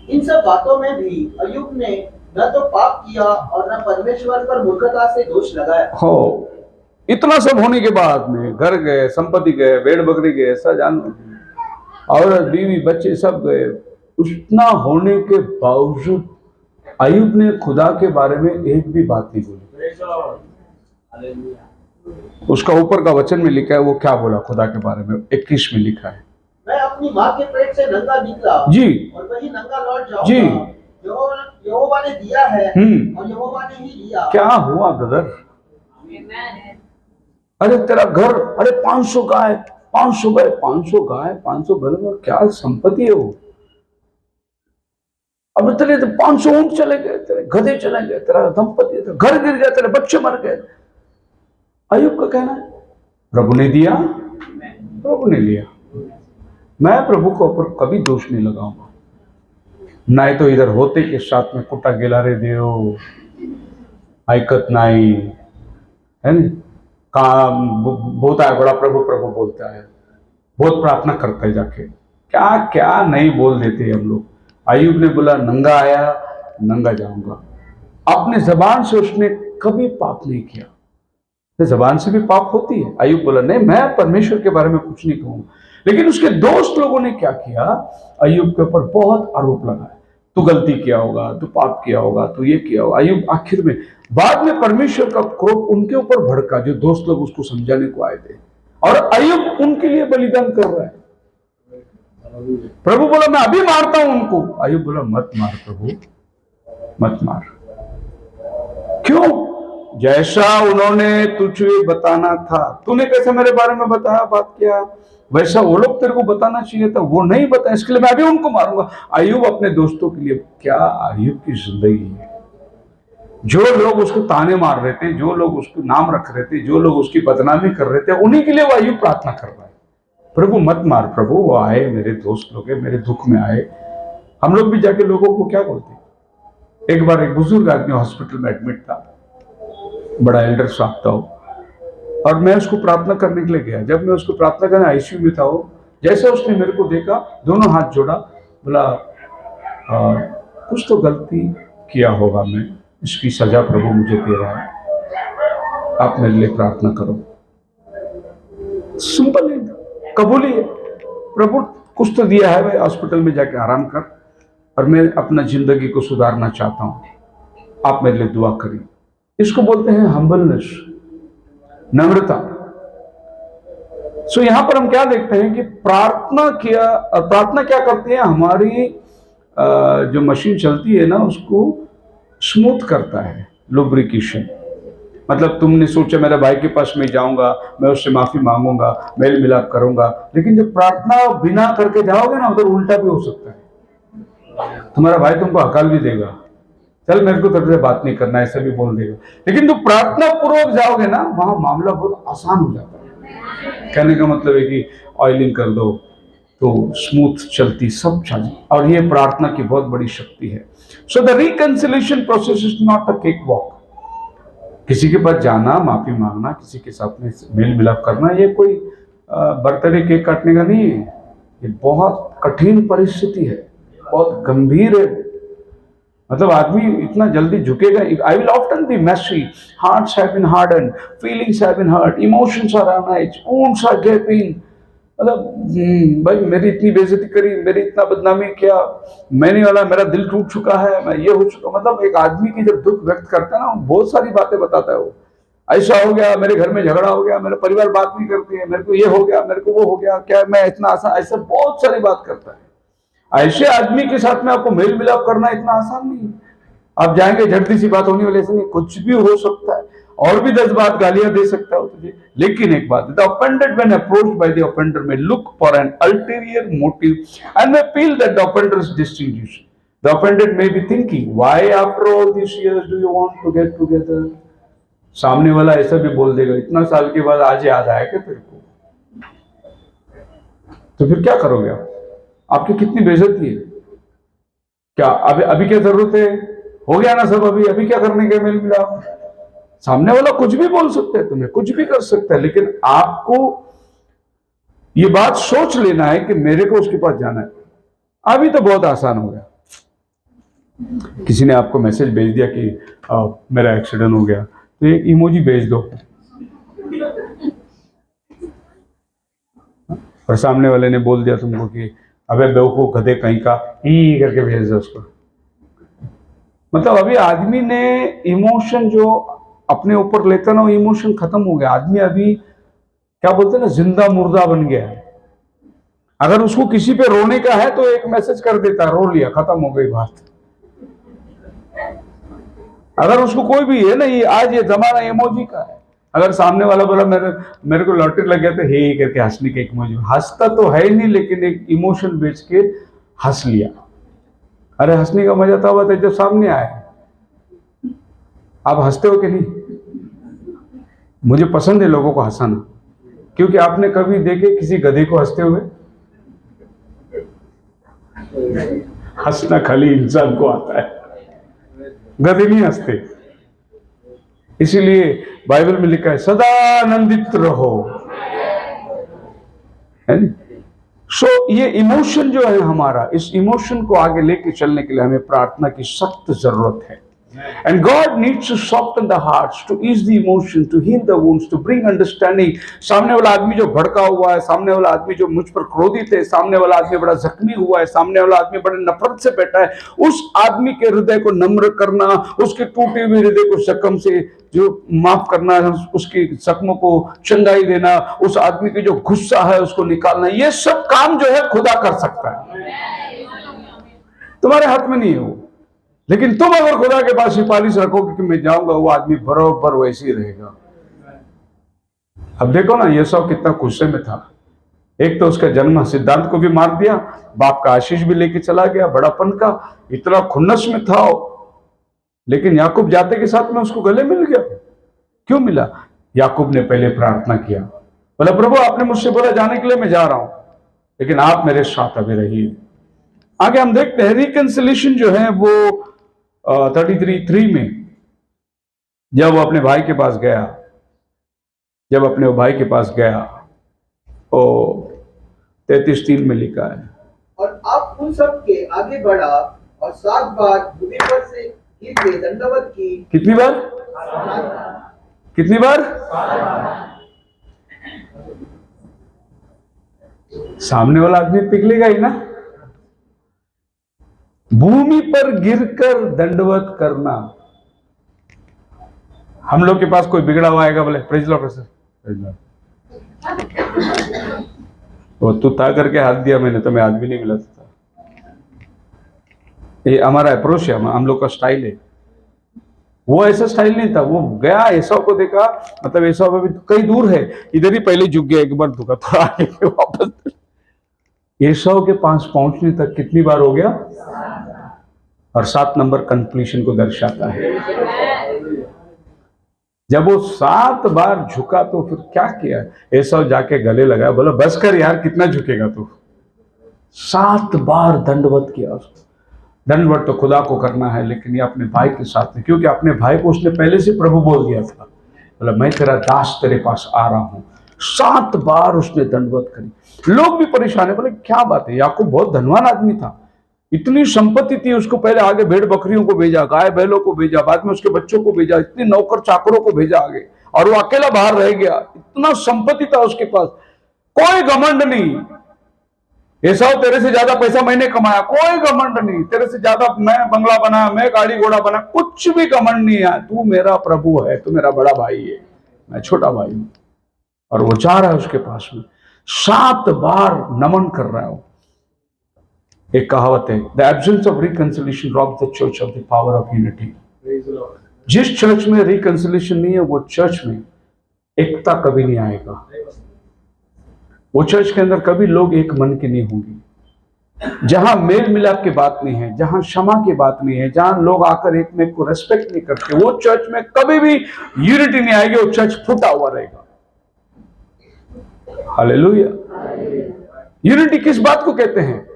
इन सब बातों में भी अय्यूब ने न तो पाप किया और न परमेश्वर पर मूर्खता से दोष लगाया। हो, इतना सब होने के बाद में घर गए, संपत्ति गए, भेड़ बकरी गए, सजान औरत बीवी बच्चे सब गए, उतना होने के बावजूद अय्यूब ने खुदा के बारे में एक भी बात नहीं बोली। उसका ऊपर का वचन में लिखा है वो क्या बोला खुदा के बारे में, 21 में लिखा है, मैं अपनी माँ के पेट से नंगा निकला जी और वही नंगा लौट जाऊंगा जी, यहोवा ने दिया है और यहोवा ने ही लिया। क्या हुआ ब्रदर? अरे तेरा घर, अरे 500 गाय, 500 गाय, 500 गाय, 500 बैल, क्या संपत्ति है वो? अब तेरे 500 ऊंट चले गए, तेरे गधे चले गए, तेरा संपत्ति, घर गिर गया, तेरे बच्चे मर गए। अय्यूब का कहना है प्रभु ने दिया, प्रभु ने लिया, मैं प्रभु को ऊपर कभी दोष नहीं लगाऊंगा। नहीं तो इधर होते के साथ में कुटा गिला रे देओ आयकत नाई है ना, काम बहुत है बड़ा, प्रभु प्रभु बोलता है, बहुत प्रार्थना करता है, जाके क्या क्या नहीं बोल देते हम लोग। अय्यूब ने बोला नंगा आया नंगा जाऊंगा, अपने जबान से उसने कभी पाप नहीं किया। जबान से भी पाप होती है। अय्यूब बोला नहीं मैं परमेश्वर के बारे में कुछ नहीं कहूंगा। लेकिन उसके दोस्त लोगों ने क्या किया, अय्यूब के ऊपर बहुत आरोप लगाया, तू गलती किया होगा, तू पाप किया होगा, तू ये किया होगा। अय्यूब आखिर में बाद में परमेश्वर का क्रोध उनके ऊपर भड़का जो दोस्त लोग उसको समझाने को आए थे, और अय्यूब उनके लिए बलिदान कर रहा है। प्रभु बोला मैं अभी मारता हूं उनको। अय्यूब बोला मत मार प्रभु, मत मार। क्यों? जैसा उन्होंने तुझे बताना था, तूने कैसे मेरे बारे में बताया, बात किया, वैसा वो लोग तेरे को बताना चाहिए था, वो नहीं बताया, इसके लिए मैं अभी उनको मारूंगा। अय्यूब अपने दोस्तों के लिए, क्या अय्यूब की जिंदगी है। जो लोग उसको ताने मार रहे थे, जो लोग उसको नाम रख रहे थे, जो लोग उसकी बदनामी कर रहे थे, उन्हीं के लिए वो अय्यूब प्रार्थना कर रहा है, प्रभु मत मार प्रभु। वो आए मेरे दोस्त लोग, मेरे दुख में आए। हम लोग भी जाके लोगों को क्या बोलते। एक बार एक बुजुर्ग आदमी हॉस्पिटल में एडमिट था, बड़ा एल्डर साहब था, और मैं उसको प्रार्थना करने के लिए गया। जब मैं उसको प्रार्थना करने आईसीयू में था, वो जैसे उसने मेरे को देखा, दोनों हाथ जोड़ा, बोला कुछ तो गलती किया होगा मैं, इसकी सजा प्रभु मुझे दे रहा है। आप मेरे लिए प्रार्थना करो। सिंपल है, कबूली है। प्रभु कुछ तो दिया है, भाई हॉस्पिटल में जाके आराम कर, और मैं अपना जिंदगी को सुधारना चाहता हूं, आप मेरे लिए दुआ करिए। इसको बोलते हैं हम्बलनेस, नम्रता। सो यहां पर हम क्या देखते हैं कि प्रार्थना क्या करती है, हमारी जो मशीन चलती है ना उसको स्मूथ करता है, लुब्रिकेशन। मतलब तुमने सोचा मेरे भाई के पास मैं जाऊंगा, मैं उससे माफी मांगूंगा, मेल मिलाप करूंगा, लेकिन जब प्रार्थना बिना करके जाओगे ना, उधर उल्टा भी हो सकता है। तुम्हारा भाई तुमको हकाल भी देगा, चल मेरे को तेरे से बात नहीं करना, ऐसे भी बोल देगा। लेकिन जो प्रार्थना पूर्वक जाओगे ना, वहां मामला बहुत आसान हो जाता है। कहने का मतलब है कि ऑयलिंग कर दो तो स्मूथ चलती, सब चलती। और ये प्रार्थना की बहुत बड़ी शक्ति है। So the reconciliation process is not a cake walk. किसी के पास जाना, माफी मांगना, किसी के साथ में मेल मिलाप करना, ये कोई बर्थडे केक काटने का नहीं है। ये बहुत कठिन परिस्थिति है, बहुत गंभीर है। मतलब आदमी इतना जल्दी झुकेगा। I will often be messy, hearts have been harden, feelings have been hurt, emotions are unhinged, wounds are gaping. मतलब भाई मेरी इतनी बेइज्जती करी, मेरी इतना बदनामी किया, मैंने वाला मेरा दिल टूट चुका है, मैं ये हो चुका। मतलब एक आदमी की जब दुख व्यक्त करता है ना, बहुत सारी बातें बताता है वो। ऐसा हो गया, मेरे घर में झगड़ा हो गया, मेरा परिवार बात नहीं करती है, मेरे को ये हो गया, मेरे को वो हो गया, क्या मैं इतना आसान, ऐसा बहुत सारी बात करता है। ऐसे आदमी के साथ में आपको मेल मिलाप करना इतना आसान नहीं है। आप जाएंगे, झटती सी बात होने वाली, ऐसे नहीं, कुछ भी हो सकता है, और भी 10 बात गालियां दे सकता हो तुझे। लेकिन एक बात, the offended when approached by the offender may look for an ulterior motive and may feel that the offender is distinguished. The offended may be thinking, why after all these years do you want to get together? सामने वाला ऐसा भी बोल देगा, इतना साल के बाद आज याद आया क्या तेरे को? तो फिर क्या करोगे आप? आपकी कितनी बेइज्जती है। क्या अभी क्या जरूरत है? हो गया ना सब, अभी क्या करने के मेल मिलाप? सामने वाला कुछ भी बोल सकता है, तुम्हें कुछ भी कर सकता है, लेकिन आपको ये बात सोच लेना है कि मेरे को उसके पास जाना है। अभी तो बहुत आसान हो गया। किसी ने आपको मैसेज भेज दिया कि मेरा एक्सीडेंट हो गया, तो एक इमोजी भेज दो, और सामने वाले ने बोल दिया तुमको कि अबे बेवकूफ गधे कहीं का, ई करके भेज दो उसको। मतलब अभी आदमी ने इमोशन जो अपने ऊपर लेता ना, वो इमोशन खत्म हो गया। आदमी अभी क्या बोलते हैं ना, जिंदा मुर्दा बन गया है। अगर उसको किसी पे रोने का है तो एक मैसेज कर देता, रो लिया, खत्म हो गई बात। अगर उसको कोई भी है ना, ये आज ये जमाना इमोजी का है। अगर सामने वाला बोला मेरे को लॉटरी लग गया, तो हे करके हंसने का इमोजी, हंसता तो है ही नहीं, लेकिन एक इमोशन बेच के हंस लिया। अरे हंसने का मजा तब आता है जब सामने आए। आप हंसते हो कि नहीं? मुझे पसंद है लोगों को हंसाना, क्योंकि आपने कभी देखे किसी गधे को हंसते हुए? हंसना खाली इंसान को आता है, गधे नहीं हंसते। इसीलिए बाइबल में लिखा है सदा आनंदित रहो, है नहीं? सो ये इमोशन जो है हमारा, इस इमोशन को आगे लेके चलने के लिए हमें प्रार्थना की सख्त जरूरत है। And God needs to soften the hearts, to ease the emotion, to heal the wounds, to bring understanding. सामने वाला आदमी जो भड़का हुआ है, सामने वाला आदमी जो मुझ पर क्रोधित है, सामने वाला आदमी बड़ा जख्मी हुआ है, सामने वाला आदमी बड़े नफरत से बैठा है, उस आदमी के हृदय को नम्र करना, उसके टूटे हुए हृदय को जख्म से जो माफ करना, उसकी जख्मों को चंगाई देना, उस आदमी की जो गुस्सा है उसको निकालना, ये सब काम जो है खुदा कर सकता है, तुम्हारे हाथ में नहीं है वो। लेकिन तुम अगर खुदा के पास सिफारिश रखोगे कि मैं जाऊंगा, वो आदमी बराबर वैसे ही रहेगा। अब देखो ना, ये सब कितना गुस्से में था। एक तो उसका जन्म सिद्धांत को भी मार दिया, बाप का आशीष भी लेके चला गया, बड़ापन का इतना खुन्नस में था। लेकिन याकूब जाते के साथ में उसको गले मिल गया। क्यों मिला? याकूब ने पहले प्रार्थना किया, बोला प्रभु आपने मुझसे बोला जाने के लिए, मैं जा रहा हूं, लेकिन आप मेरे साथ अभी रहिए। आगे हम देखते हैं रिकंसिलिएशन जो है वो 33:3 में, जब वो अपने भाई के पास गया, तो 33:3 में लिखा है, और आप उन सब के आगे बढ़ा और 7 बार भूमि पर से गिर के दंडवत की। कितनी बार? कितनी बार? सामने वाला आदमी पिघलेगा ही ना। भूमि पर गिरकर दंडवत करना। हम लोग के पास कोई बिगड़ा हुआ आएगा, बोले प्रेज लॉर्ड सर, वो तू था करके हाथ दिया मैंने, तो मैं हाथ भी नहीं मिला था। ये हमारा अप्रोच है, हम लोग का स्टाइल है। वो ऐसा स्टाइल नहीं था। वो गया, एसाव को देखा, मतलब एसाव अभी कई दूर है, इधर ही पहले झुक गया, एक बार झुका, थोड़ा आगे वापस। एसाव के पास पहुंचने तक कितनी बार हो गया? और 7 नंबर कंप्लीशन को दर्शाता है। जब वो 7 बार झुका तो फिर क्या किया? एसाव जाके गले लगाया, बोला बस कर यार, कितना झुकेगा तू? 7 बार दंडवत किया उसको। दंडवत तो खुदा को करना है, लेकिन ये अपने भाई के साथ में, क्योंकि अपने भाई को उसने पहले से प्रभु बोल दिया था, बोला मैं तेरा दास तेरे पास आ रहा हूं। 7 बार उसने दंडवत करी। लोग भी परेशान है, बोले क्या बात है, याकूब बहुत धनवान आदमी था, इतनी संपत्ति थी, उसको पहले आगे भेड़ बकरियों को भेजा, गाय बैलों को भेजा, बाद में उसके बच्चों को भेजा, इतने नौकर चाकरों को भेजा आगे, और वो अकेला बाहर रह गया। इतना संपत्ति था उसके पास, कोई घमंड नहीं। एसाव तेरे से ज्यादा पैसा मैंने कमाया, कोई घमंड नहीं। तेरे से ज्यादा मैं बंगला बनाया, मैं गाड़ी घोड़ा बना, कुछ भी घमंड नहीं है। तू मेरा प्रभु है, तू मेरा बड़ा भाई है, मैं छोटा भाई हूं। और वो जा रहा है उसके पास में, 7 बार नमन कर रहा है। एक कहावत है, the absence of reconciliation robes the church of the power of unity. जिस चर्च में रिकंसिलिएशन नहीं है, वो चर्च में एकता कभी नहीं आएगा। वो चर्च के अंदर कभी लोग एक मन के नहीं होंगे। जहां मेल मिलाप की बात नहीं है, जहां क्षमा की बात नहीं है, जहां लोग आकर एक में को रेस्पेक्ट नहीं करते, वो चर्च में कभी भी यूनिटी नहीं आएगी। वो चर्च फूटा हुआ रहेगा। हालेलुया। यूनिटी किस बात को कहते हैं?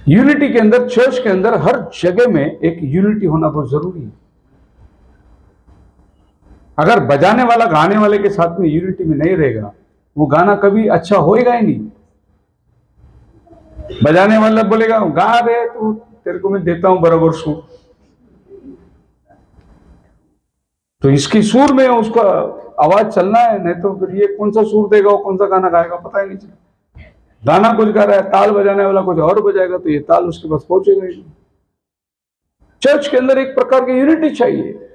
यूनिटी के अंदर, चर्च के अंदर हर जगह में एक यूनिटी होना बहुत जरूरी है। अगर बजाने वाला गाने वाले के साथ में यूनिटी में नहीं रहेगा, वो गाना कभी अच्छा होएगा ही नहीं। बजाने वाला बोलेगा गा रहे तो तेरे को मैं देता हूं बराबर सुर, तो इसकी सुर में उसका आवाज चलना है, नहीं तो फिर ये कौन सा सुर देगा, वो कौन सा गाना गाएगा, पता ही नहीं चलेगा। गाना कुछ गा रहा है, ताल बजाने वाला कुछ और बजाएगा, तो ये ताल उसके पास पहुंचेगा ही नहीं। चर्च के अंदर एक प्रकार की यूनिटी चाहिए।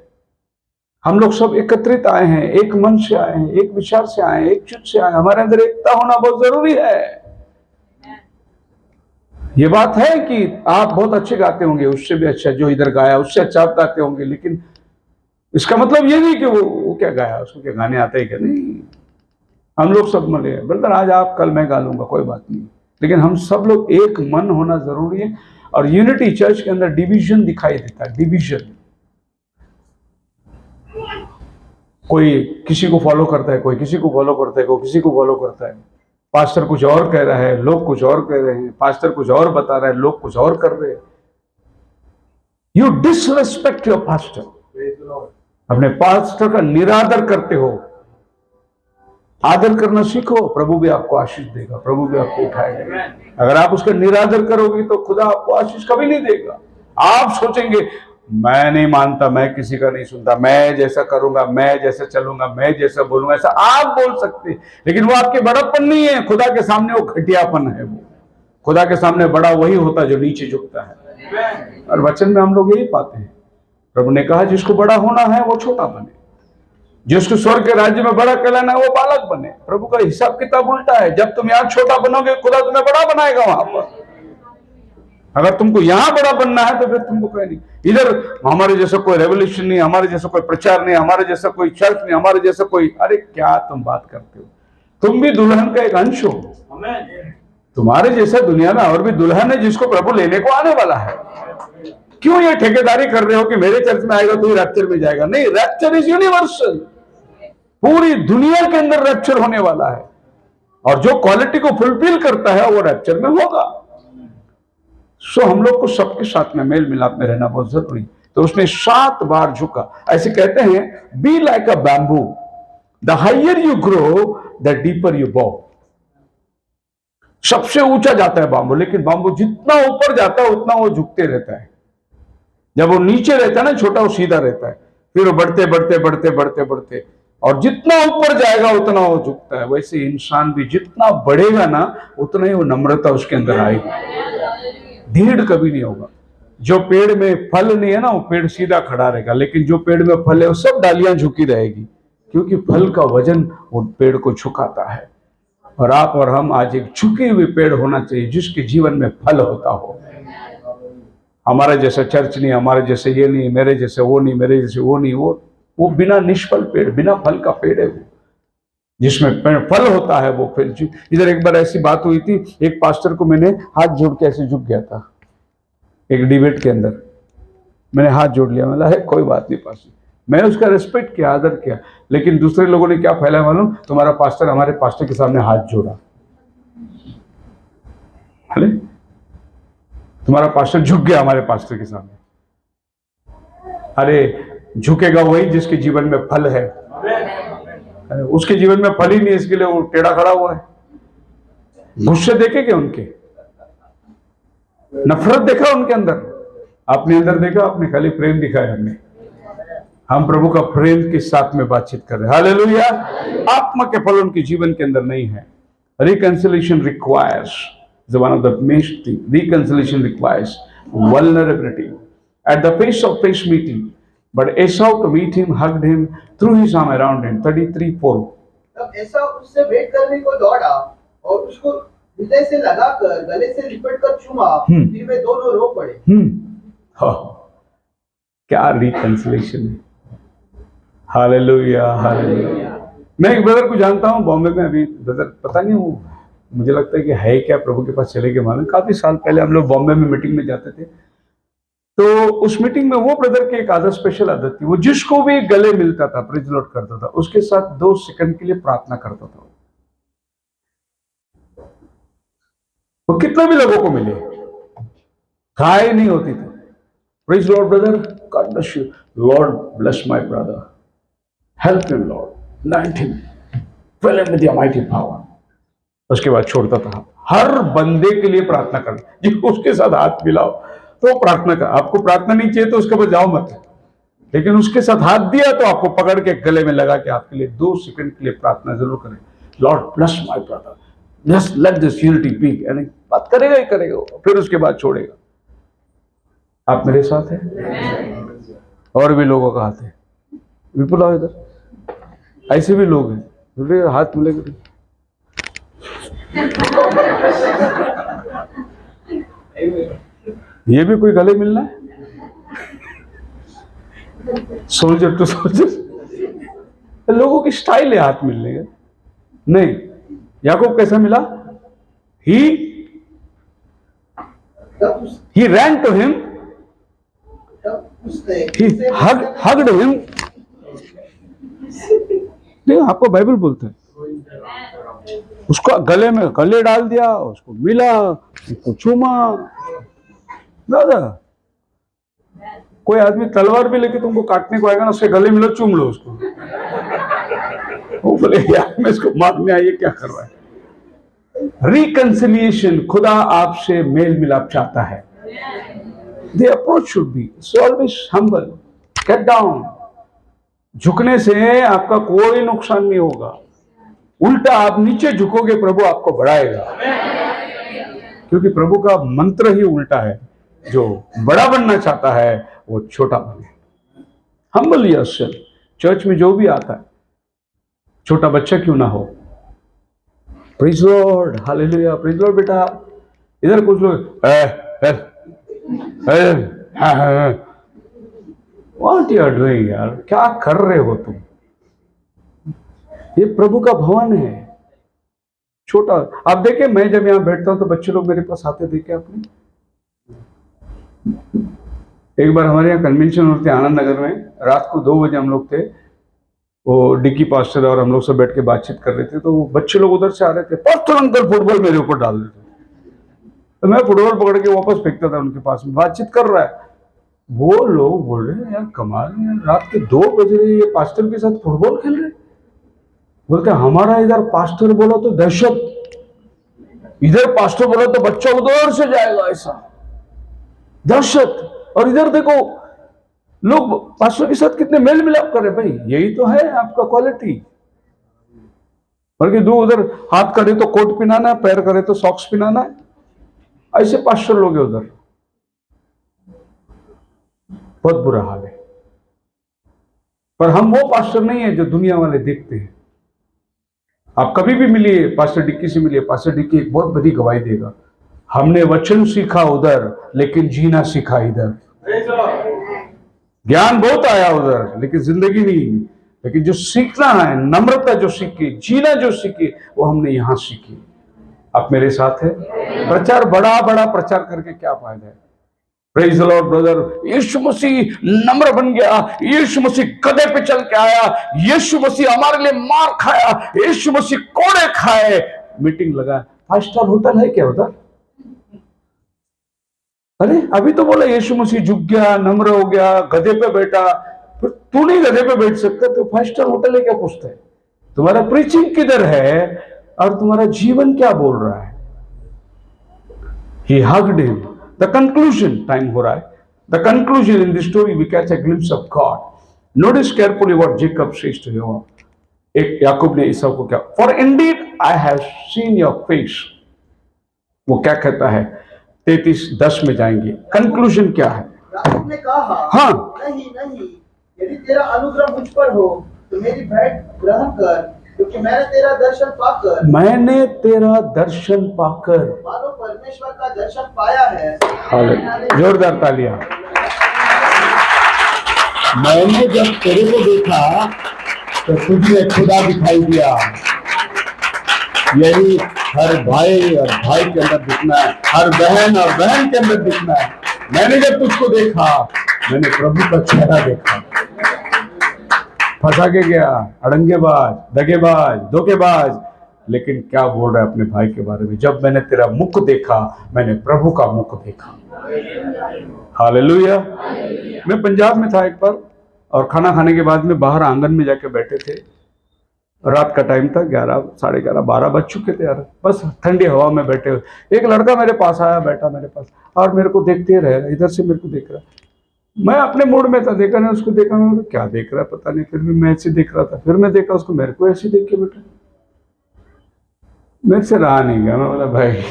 हम लोग सब एकत्रित आए हैं, एक मन से आए हैं, एक विचार से आए हैं, एक चित्त से आए हैं। हमारे अंदर एकता होना बहुत जरूरी है। ये बात है कि आप बहुत अच्छे गाते होंगे, उससे भी अच्छा जो इधर गाया उससे अच्छा आप गाते होंगे, लेकिन इसका मतलब ये नहीं कि वो क्या गाया, उसको क्या गाने आते हैं क्या? नहीं, हम लोग सब मिले, ब्रदर आज आप कल मैं गा लूंगा, कोई बात नहीं, लेकिन हम सब लोग एक मन होना जरूरी है। और यूनिटी, चर्च के अंदर डिवीजन दिखाई देता है, डिवीजन। कोई किसी को फॉलो करता है, कोई किसी को फॉलो करता है, कोई किसी को फॉलो करता है। पास्टर कुछ और कह रहा है, लोग कुछ और कह रहे हैं, पास्टर कुछ और बता रहा है, लोग कुछ और कर रहे हैं। यू डिसरेस्पेक्ट योर पास्टर, अपने पास्टर का निरादर करते हो। आदर करना सीखो, प्रभु भी आपको आशीष देगा, प्रभु भी आपको उठाएगा। अगर आप उसका निरादर करोगे तो खुदा आपको आशीष कभी नहीं देगा। आप सोचेंगे मैं नहीं मानता, मैं किसी का नहीं सुनता, मैं जैसा करूंगा, मैं जैसा चलूंगा, मैं जैसा बोलूंगा, ऐसा आप बोल सकते, लेकिन वो आपके बड़ापन नहीं है। खुदा के सामने वो घटियापन है। वो खुदा के सामने बड़ा वही होता है जो नीचे झुकता है। और वचन में हम लोग यही पाते हैं, प्रभु ने कहा जिसको बड़ा होना है वो छोटा बने, जिसको स्वर्ग के राज्य में बड़ा कहलाना है वो बालक बने। प्रभु का हिसाब किताब उल्टा है। जब तुम यहां छोटा बनोगे, खुदा तुम्हें बड़ा बनाएगा वहां पर। अगर तुमको यहां बड़ा बनना है तो फिर तुमको कहीं नहीं, इधर हमारे जैसा कोई रेवोल्यूशन नहीं, हमारे जैसा कोई प्रचार नहीं, हमारे जैसा कोई चर्च नहीं, हमारे जैसा कोई, अरे क्या तुम बात करते हो? तुम भी दुल्हन का एक अंश हो। तुम्हारे जैसा दुनिया में और भी दुल्हन है जिसको प्रभु लेने को आने वाला है। क्यों ये ठेकेदारी कर रहे हो कि मेरे चर्च में आएगा तो ही रैप्चर में जाएगा? नहीं, रैप्चर इज यूनिवर्सल। पूरी दुनिया के अंदर रैप्चर होने वाला है, और जो क्वालिटी को फुलफिल करता है वो रैप्चर में होगा। सो हम लोग को सबके साथ में मेल मिलाप में रहना बहुत जरूरी। तो उसने 7 बार झुका। ऐसे कहते हैं, be like a bamboo, the higher you grow the deeper you बो। सबसे ऊंचा जाता है बाम्बू, लेकिन बाम्बू जितना ऊपर जाता है उतना वो झुकते रहता है। जब वो नीचे रहता है ना छोटा, वो सीधा रहता है। फिर वो बढ़ते बढ़ते बढ़ते बढ़ते बढ़ते, और जितना ऊपर जाएगा उतना वो झुकता है। वैसे इंसान भी जितना बढ़ेगा ना उतना ही वो नम्रता उसके अंदर आएगी, ढीठ कभी नहीं होगा। जो पेड़ में फल नहीं है ना वो पेड़ सीधा खड़ा रहेगा, लेकिन जो पेड़ में फल है वो सब डालियां झुकी रहेगी, क्योंकि फल का वजन वो पेड़ को झुकाता है। और आप और हम आज एक झुके हुए पेड़ होना चाहिए जिसके जीवन में फल होता हो। हमारा जैसा चर्च नहीं, हमारे जैसे ये नहीं, मेरे जैसे वो नहीं, मेरे जैसे वो नहीं, वो बिना निष्फल पेड़, बिना फल का पेड़ है वो। जिसमें फल होता है वो फिर। इधर एक बार ऐसी बात हुई थी, एक पास्टर को मैंने हाथ जोड़ के ऐसे झुक गया था एक डिबेट के अंदर, मैंने हाथ जोड़ लिया, मैंने है कोई बात नहीं पास्टर, मैंने उसका रिस्पेक्ट किया, आदर किया। लेकिन दूसरे लोगों ने क्या फैलाया मालूम, तुम्हारा पास्टर हमारे पास्टर के सामने हाथ जोड़ा। अरे तुम्हारा पास्टर झुक गया हमारे पास्टर के सामने। अरे झुकेगा वही जिसके जीवन में फल है, उसके जीवन में फल ही नहीं, इसके लिए वो टेढ़ा खड़ा हुआ है। गुस्से देखे क्या उनके, नफरत देखा उनके अंदर, अपने अंदर देखा आपने, खाली प्रेम दिखाया हमने। हम प्रभु का प्रेम के साथ में बातचीत कर रहे हैं, हालेलुया। आत्मा के फल उनके जीवन के अंदर नहीं है। Reconciliation requires one of the main thing. Reconciliation requires vulnerability at the face-to-face meeting. But Esau to meet him, hugged him, threw his arm around him. 33:4. तब एसाव उससे भेंट करने को दौड़ा और उसको हृदय से लगाकर गले से लिपट कर चूमा, फिर वे दोनों रो पड़े। क्या रिकंसिलिएशन है, हालेलुया हालेलुया। मैं एक ब्रदर को जानता हूँ बॉम्बे में, अभी ब्रदर पता नहीं वो, मुझे लगता है कि है क्या, प्रभु के पास चले गए मालूम। काफी साल पहले हम लोग बॉम्बे में मीटिंग में जाते थे, तो उस मीटिंग में वो ब्रदर की एक आदत, स्पेशल आदत थी, वो जिसको भी गले मिलता था, प्रेज लॉर्ड करता था, उसके साथ 2 सेकंड के लिए प्रार्थना करता था। वो कितने भी लोगों को मिले, गाय नहीं होती थी, praise Lord brother, God bless you, Lord bless my brother, help him Lord, anoint him, fill him with your mighty power. उसके बाद छोड़ता था। हर बंदे के लिए प्रार्थना करना, जिसको उसके साथ हाथ मिलाओ तो प्रार्थना कर। आपको प्रार्थना नहीं चाहिए तो उसके पास जाओ मत, लेकिन उसके साथ हाथ दिया तो आपको पकड़ के गले में लगा के आपके लिए 2 सेकंड के लिए प्रार्थना जरूर करें। Lord bless my brother, just let this unity be, यानी बात करेगा ही करेगा, फिर उसके बाद छोड़ेगा। आप मेरे साथ हैं, और भी लोगों का हाथ है, विपुल आओ इधर, ऐसे भी लोग हैं, हाथ मिलेगा। ये भी कोई गले मिलना है, सोल्जर टू सोल्जर। लोगों की स्टाइल है हाथ मिलने का। नहीं, याकूब कैसा मिला, he ran to him, he hugged him। नहीं, आपको बाइबल बोलते हैं, उसको गले में गले डाल दिया, उसको मिला, उसको चूमा। दादा कोई आदमी तलवार भी लेके तुमको काटने को आएगा ना, उसके गले मिलो, चूम लो उसको। वो बोले यार मैं इसको मारने आइए, क्या कर रहा है। रिकंसिलिएशन, खुदा आपसे मेल मिलाप चाहता है। The approach should be always humble, get down। झुकने से आपका कोई नुकसान नहीं होगा, उल्टा आप नीचे झुकोगे, प्रभु आपको बढ़ाएगा, क्योंकि प्रभु का मंत्र ही उल्टा है, जो बड़ा बनना चाहता है वो छोटा बने। Humble yourself. चर्च में जो भी आता है, छोटा बच्चा क्यों ना हो, praise Lord, hallelujah, praise Lord. बेटा इधर कुछ लोग व्हाट यू आर डूइंग यार, क्या कर रहे हो तुम। ये प्रभु का भवन है, छोटा। आप देखें, मैं जब यहां बैठता हूं तो बच्चे लोग मेरे पास आते देखे आपने। एक बार हमारे यहाँ कन्वेंशन होते आनंद नगर में, रात को 2 बजे हम लोग थे, वो डिकी पास्टर और हम लोग सब बैठ के बातचीत कर रहे थे, तो बच्चे लोग उधर से आ रहे थे, पास्टर अंकल फुटबॉल मेरे ऊपर डाल देते, तो मैं फुटबॉल पकड़ के वापस फेंकता था उनके पास में। बातचीत कर रहा है, वो लोग बोल रहे हैं यार कमाल है, रात के 2 बज रहे, ये पास्टर के साथ फुटबॉल खेल रहे। बोलते हमारा इधर पास्टर बोला तो दहशत, इधर पास्टर बोला तो बच्चा उधर से जाएगा, ऐसा दहशत। और इधर देखो लोग पास्टर के साथ कितने मेल मिलाप कर रहे भाई, यही तो है आपका क्वालिटी। बल्कि दो उधर हाथ करे तो कोट पहनाना है, पैर करे तो सॉक्स पहनाना है, ऐसे पास्टर लोग हैं उधर। बहुत बुरा हाल है। पर हम वो पास्टर नहीं है जो दुनिया वाले देखते हैं। आप कभी भी मिलिए पास्टर डिक्की से, मिलिए, पास्टर डिक्की एक बहुत बड़ी गवाही देगा, हमने वचन सीखा उधर लेकिन जीना सीखा इधर। ज्ञान बहुत आया उधर लेकिन जिंदगी नहीं। लेकिन जो सीखना है, नम्रता जो सीखी, जीना जो सीखी, वो हमने यहां सीखी। आप मेरे साथ है। प्रचार बड़ा बड़ा प्रचार करके क्या फायदा है? Praise the Lord brother. Yeshu Masih नम्र बन गया, यीशु मसीह गधे पे चल के आया, यीशु मसीह हमारे लिए मार खाया, यीशु मसीह कोड़े खाए, मीटिंग लगा। 5 स्टार होटल है क्या उधर? अरे अभी तो बोला यीशु मसीह झुक गया, नम्र हो गया, गधे पे बैठा। फिर तू नहीं गधे पे बैठ सकता तो 5 स्टार होटल है क्या पूछता है? तुम्हारा प्रीचिंग किधर है और तुम्हारा जीवन क्या बोल रहा है? He hugged him. The conclusion, time हो रहा है. The conclusion in this story we catch a glimpse of God. Notice carefully what Jacob says to him. एक याकूब ने ईसाऊ को क्या, For indeed I have seen your face. वो क्या कहता है? 33:10 में जाएंगे। कंक्लूजन क्या है? याकूब ने कहा, हाँ, नहीं नहीं, यदि तेरा अनुग्रह मुझ पर हो तो मेरी भेंट ग्रहण कर, क्योंकि मैंने तेरा दर्शन पाकर मानो परमेश्वर का दर्शन पाया है। हालेलुया, जोरदार तालियां। मैंने जब तेरे को देखा तो तुझे खुदा दिखाई दिया। यही हर भाई और भाई के अंदर दिखना है, हर बहन और बहन के अंदर दिखना है। मैंने जब तुझको देखा, मैंने प्रभु का चेहरा देखा। फंसा के गया, अड़ंगेबाज, दगेबाज, धोखेबाज, लेकिन क्या बोल रहा है अपने भाई के बारे में? जब मैंने तेरा मुख देखा, मैंने प्रभु का मुख देखा। हालेलुया। मैं पंजाब में था एक बार, और खाना खाने के बाद में बाहर आंगन में जाके बैठे थे। रात का टाइम था, 11, साढ़े 11, 12 बज चुके थे यार। बस ठंडी हवा में बैठे हुए, एक लड़का मेरे पास आया, बैठा मेरे पास, और मेरे को देखते रहे, इधर से मेरे को देख रहा। मैं अपने मूड में था, देखा नहीं उसको, देखा मैं, क्या देख रहा है पता नहीं, फिर भी मैं ऐसे देख रहा था। फिर मैं देखा उसको, मेरे को ऐसे देख के बैठा। मेरे से रहा नहीं गया। मैं बोला भाई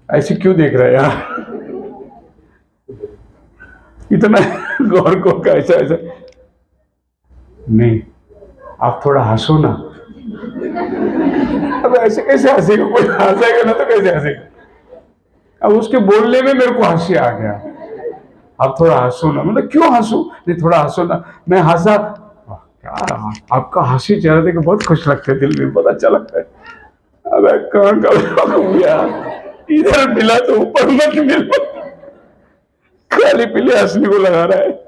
ऐसे क्यों देख रहा है यार, इतना गौर को कैसा ऐसा नहीं, आप थोड़ा हंसो ना। अब ऐसे कैसे हंसेगा कोई? हंसेगा ना तो कैसे हंसेगा? अब उसके बोलने में मेरे को हंसी आ गया। आप थोड़ा हंसो ना। मतलब क्यों हंसू? नहीं, थोड़ा हंसो ना। मैं हंसा। क्या आपका हंसी चेहरा देख के बहुत खुश लगता है, दिल में बहुत अच्छा लगता है। अब कहाँ का इधर मिला तो ऊपर मत मिलो, खाली पीले हंसने को लगा रहा है।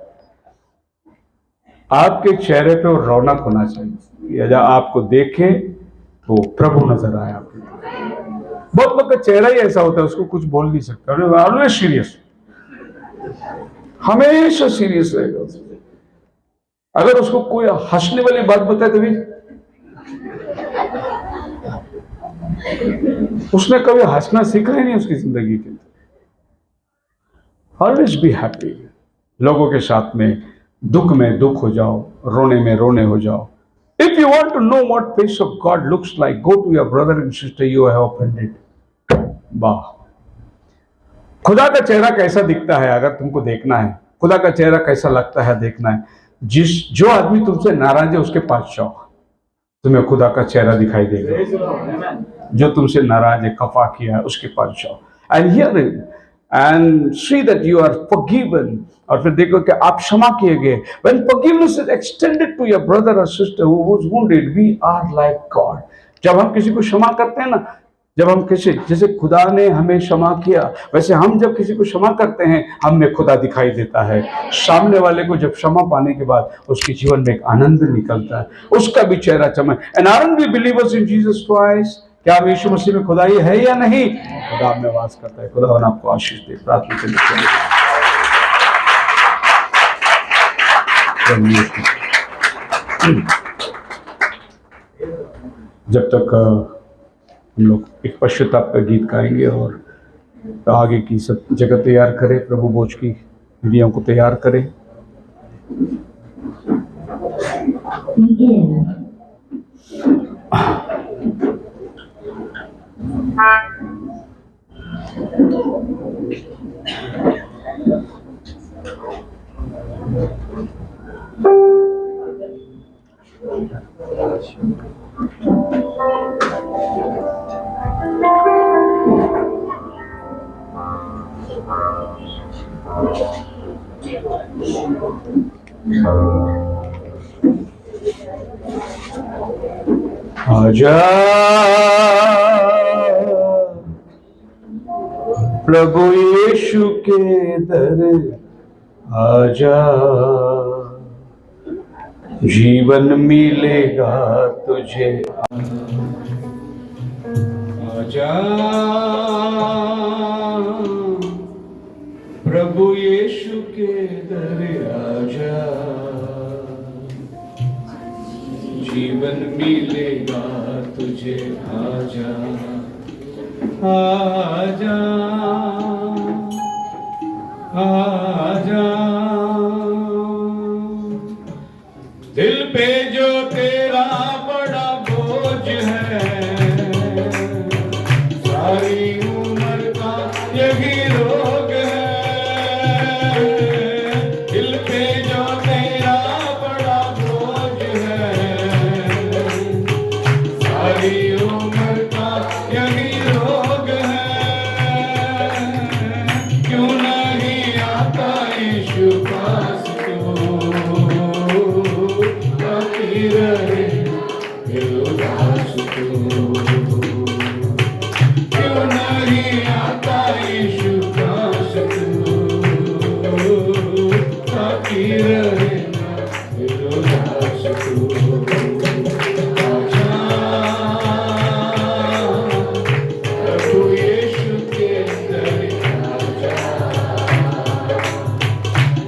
आपके चेहरे पे वो रौनक होना चाहिए, या आपको देखे तो प्रभु नजर आए आपको। बहुत लोग का चेहरा ही ऐसा होता है, उसको कुछ बोल नहीं सकता, ऑलवेज सीरियस, हमेशा सीरियस रहेगा। अगर उसको कोई हंसने वाली बात बताए तो भी उसने कभी हंसना सीखा ही नहीं उसकी जिंदगी के। Always be happy. लोगों के साथ में दुख हो जाओ, रोने में रोने हो जाओ। If you want to know what face of God looks like, go to your brother and sister you have offended. वाह, खुदा का चेहरा कैसा दिखता है अगर तुमको देखना है, खुदा का चेहरा कैसा लगता है देखना है, जो आदमी तुमसे नाराज है उसके पास जाओ, तुम्हें खुदा का चेहरा दिखाई देगा। जो तुमसे नाराज है, खफा किया है, उसके पास जाओ and hear and see that you are forgiven, और फिर देखो कि आप क्षमा किए गए। When forgiveness is extended to your brother और sister who was wounded, we are like God. जब हम किसी को क्षमा करते हैं ना, जब हम किसी, जैसे खुदा ने हमें क्षमा किया, वैसे हम जब किसी को क्षमा करते हैं, हमें खुदा दिखाई देता है। सामने वाले को जब क्षमा पाने के बाद उसके जीवन में एक आनंद निकलता है, उसका भी चेहरा चमक। And aren't we believers in Jesus Christ? क्या हम यीशु मसीह में खुदाई है या नहीं? खुदा में वास करता है। खुदा आपको आशीष दे। प्रार्थना के लिए जब तक हम लोग एक पश्चाताप का गीत गाएंगे और आगे की सब जगह तैयार करें, प्रभु भोज की विधियों को तैयार करें। begin. आजा प्रभु यीशु के दर आजा, जीवन मिलेगा तुझे। आजा प्रभु यीशु के दर आजा, जीवन मिलेगा तुझे। आजा आजा आजा, दिल पे जो तेरा बड़ा बोझ है, सारी उम्र का यही रोग है। दिल पे जो तेरा बड़ा बोझ है, सारी उम्र का यही रोग है। क्यों नहीं आता यीशु पास रहे उदास तू, क्यों नहीं आता यीशु पास तू, ताकि रहे उदास तू। आजा प्रभु यीशु के दर आजा,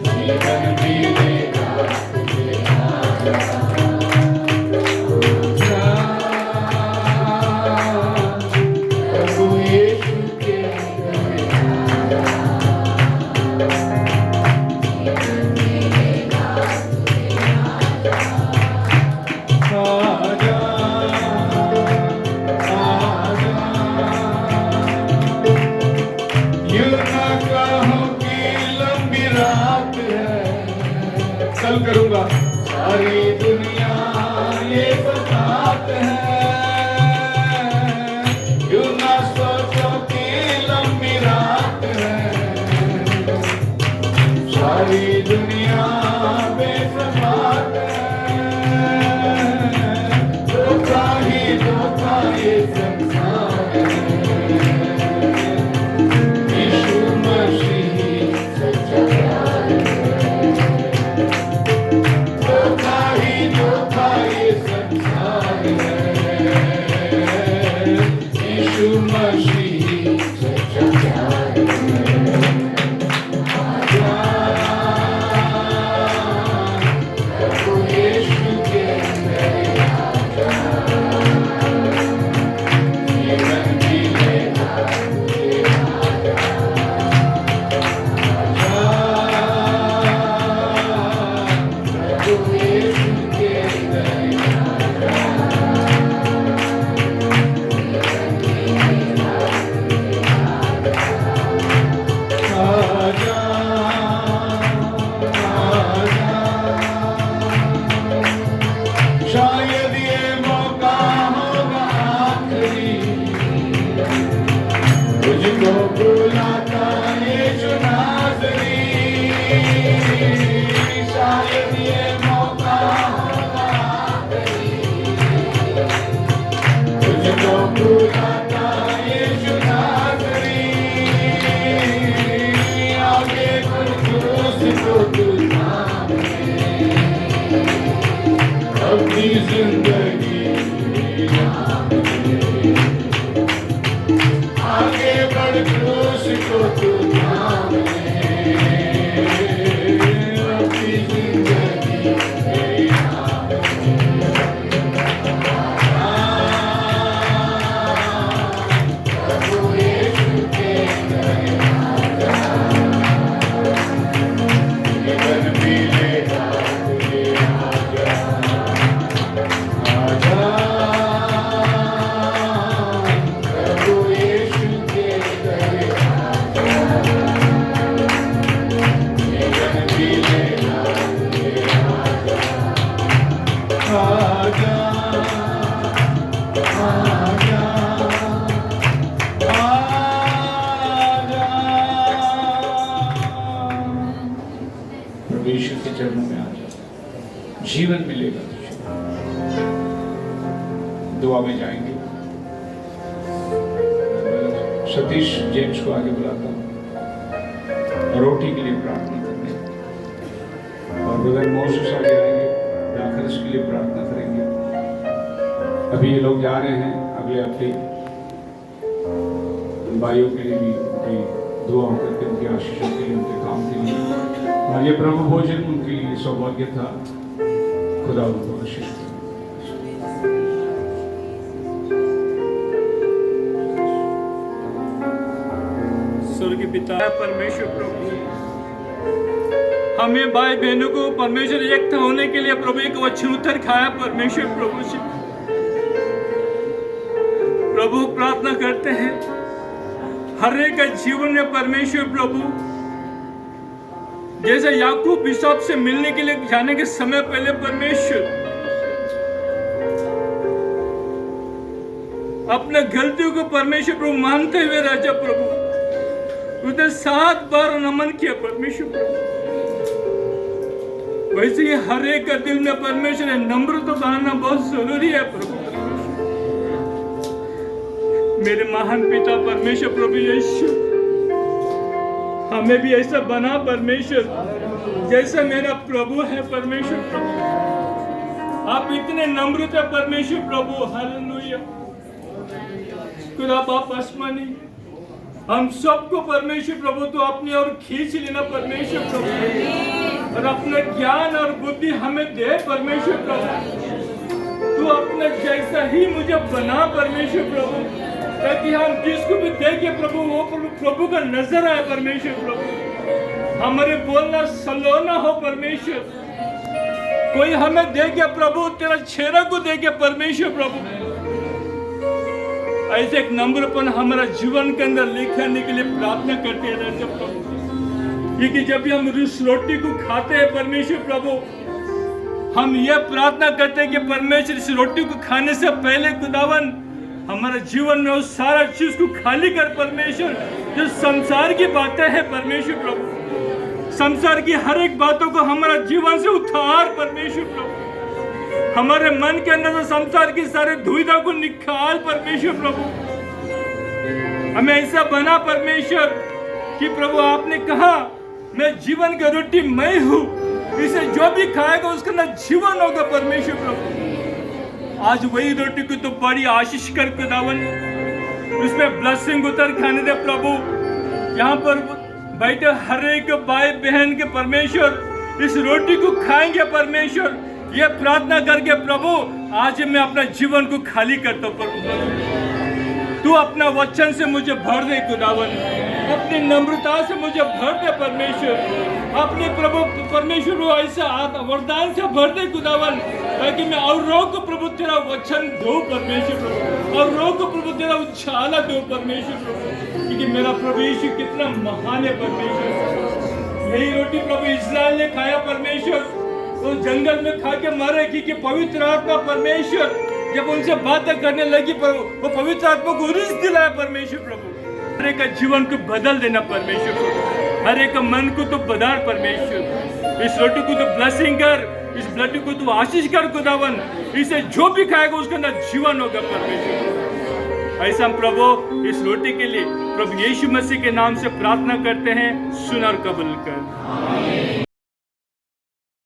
जीवन मिलेगा तुझे। आजा कल करूंगा, सारी दुनिया ये बताते हैं। क्यों ना सोचो कि लंबी रात है, सारी दुनिया बेसबात है। धोखा ही धोखा ये संसार है, यीशु मसीह सच्चा प्यार है। धोखा ही धोखा ये संसार है, यीशु मसीह सच्चा प्यार है। आजा प्रभु यीशु के दर आजा, जीवन मिलेगा तुझे। आजा जीवन मिलेगा तुझे। दुआ में जाएंगे। सतीश जेम्स को आगे बुलाता हूँ रोटी के लिए प्रार्थना करने, और ब्रदर मोसेस आगे आएंगे, दाखरस के लिए प्रार्थना करेंगे। अभी ये लोग जा रहे हैं, अगले हफ्ते भाइयों के लिए भी उनकी दुआ करके, उनकी आशीषों के लिए, उनके काम के लिए, और ये प्रभु भोजन उनके लिए सौभाग्य था। खुदा उनको आशीष दे। स्वर्ग पिता परमेश्वर प्रभु, हमें भाई बहनों को परमेश्वर एक होने के लिए प्रभु एक वचन उत्तर खाया परमेश्वर प्रभु से। प्रभु प्रार्थना करते हैं हर एक का जीवन में परमेश्वर प्रभु, जैसे याकूब बिशप से मिलने के लिए जाने के समय पहले परमेश्वर अपने गलतियों को परमेश्वर प्रभु मानते हुए राजा प्रभु उसने 7 बार नमन किया परमेश्वर प्रभु। वैसे ही हर एक का दिल में परमेश्वर नम्र तो बनाना बहुत जरूरी है प्रभु। मेरे महान पिता परमेश्वर प्रभु यीशु, हमें भी ऐसा बना परमेश्वर जैसा मेरा प्रभु है परमेश्वर प्रभु। आप इतने नम्र थे परमेश्वर प्रभु। हालेलुया। खुदा बाप आसमानी, हम सबको परमेश्वर प्रभु तो अपनी ओर खींच लेना परमेश्वर प्रभु, और अपना ज्ञान और बुद्धि हमें दे परमेश्वर प्रभु। तू अपने जैसा ही मुझे बना परमेश्वर प्रभु, ताकि हम जिसको भी देखे प्रभु वो प्रभु का नजर आए परमेश्वर प्रभु। हमारे बोलना स्लो ना हो परमेश्वर। कोई हमें देखे प्रभु, तेरा चेहरा को देखे परमेश्वर प्रभु। ऐसे एक नम्रपन हमारा जीवन के अंदर लिखाने के लिए प्रार्थना करते हैं राजा प्रभु। क्योंकि जब भी हम इस रोटी को खाते हैं परमेश्वर प्रभु, हम ये प्रार्थना करते हैं कि परमेश्वर इस रोटी को खाने से पहले खुदावन हमारे जीवन में उस सारा चीज को खाली कर परमेश्वर। जो संसार की बातें हैं परमेश्वर प्रभु, संसार की हर एक बातों को हमारा जीवन से उतार परमेश्वर प्रभु। हमारे मन के अंदर से संसार की सारे दुविधा को निकाल परमेश्वर प्रभु। हमें ऐसा बना परमेश्वर कि प्रभु आपने कहा मैं जीवन की रोटी मैं हूँ, इसे जो भी खाएगा उसके अंदर जीवन होगा परमेश्वर प्रभु। आज वही रोटी को तो बड़ी आशीष कर खुदावन, उसमें ब्लेसिंग उतर खाने दे प्रभु। यहाँ पर बैठे हर एक भाई बहन के परमेश्वर इस रोटी को खाएंगे परमेश्वर। ये प्रार्थना करके प्रभु आज मैं अपना जीवन को खाली करता हूँ प्रभु। तू अपना वचन से मुझे भर दे खुदावन, अपनी नम्रता से मुझे भर दे परमेश्वर। अपने प्रभु परमेश्वर को ऐसा वरदान से भर दे खुदावन, ताकि मैं औरों को प्रभु तेरा वचन दो परमेश्वर प्रभु, औरों को प्रभु तेरा उछाला दो परमेश्वर प्रभु। क्योंकि मेरा प्रभु यीशु कितना महान है परमेश्वर। यही रोटी प्रभु इस्राएल ने खाया परमेश्वर, वो जंगल में खा के मारे क्योंकि पवित्र आत्मा परमेश्वर जब उनसे बातें करने लगी वो पवित्र आत्मा को रिस दिलाया परमेश्वर प्रभु। हर एक जीवन को बदल देना परमेश्वर प्रभु, हर एक मन को तो बदल परमेश्वर। इस रोटी को तो ब्लेसिंग कर, इस रोटी को तो आशीष कर खुदावन। इसे जो भी खाएगा उसके अंदर जीवन होगा परमेश्वर। ऐसा हम प्रभु इस रोटी के लिए प्रभु यीशु मसीह के नाम से प्रार्थना करते हैं, सुन और कबूल कर।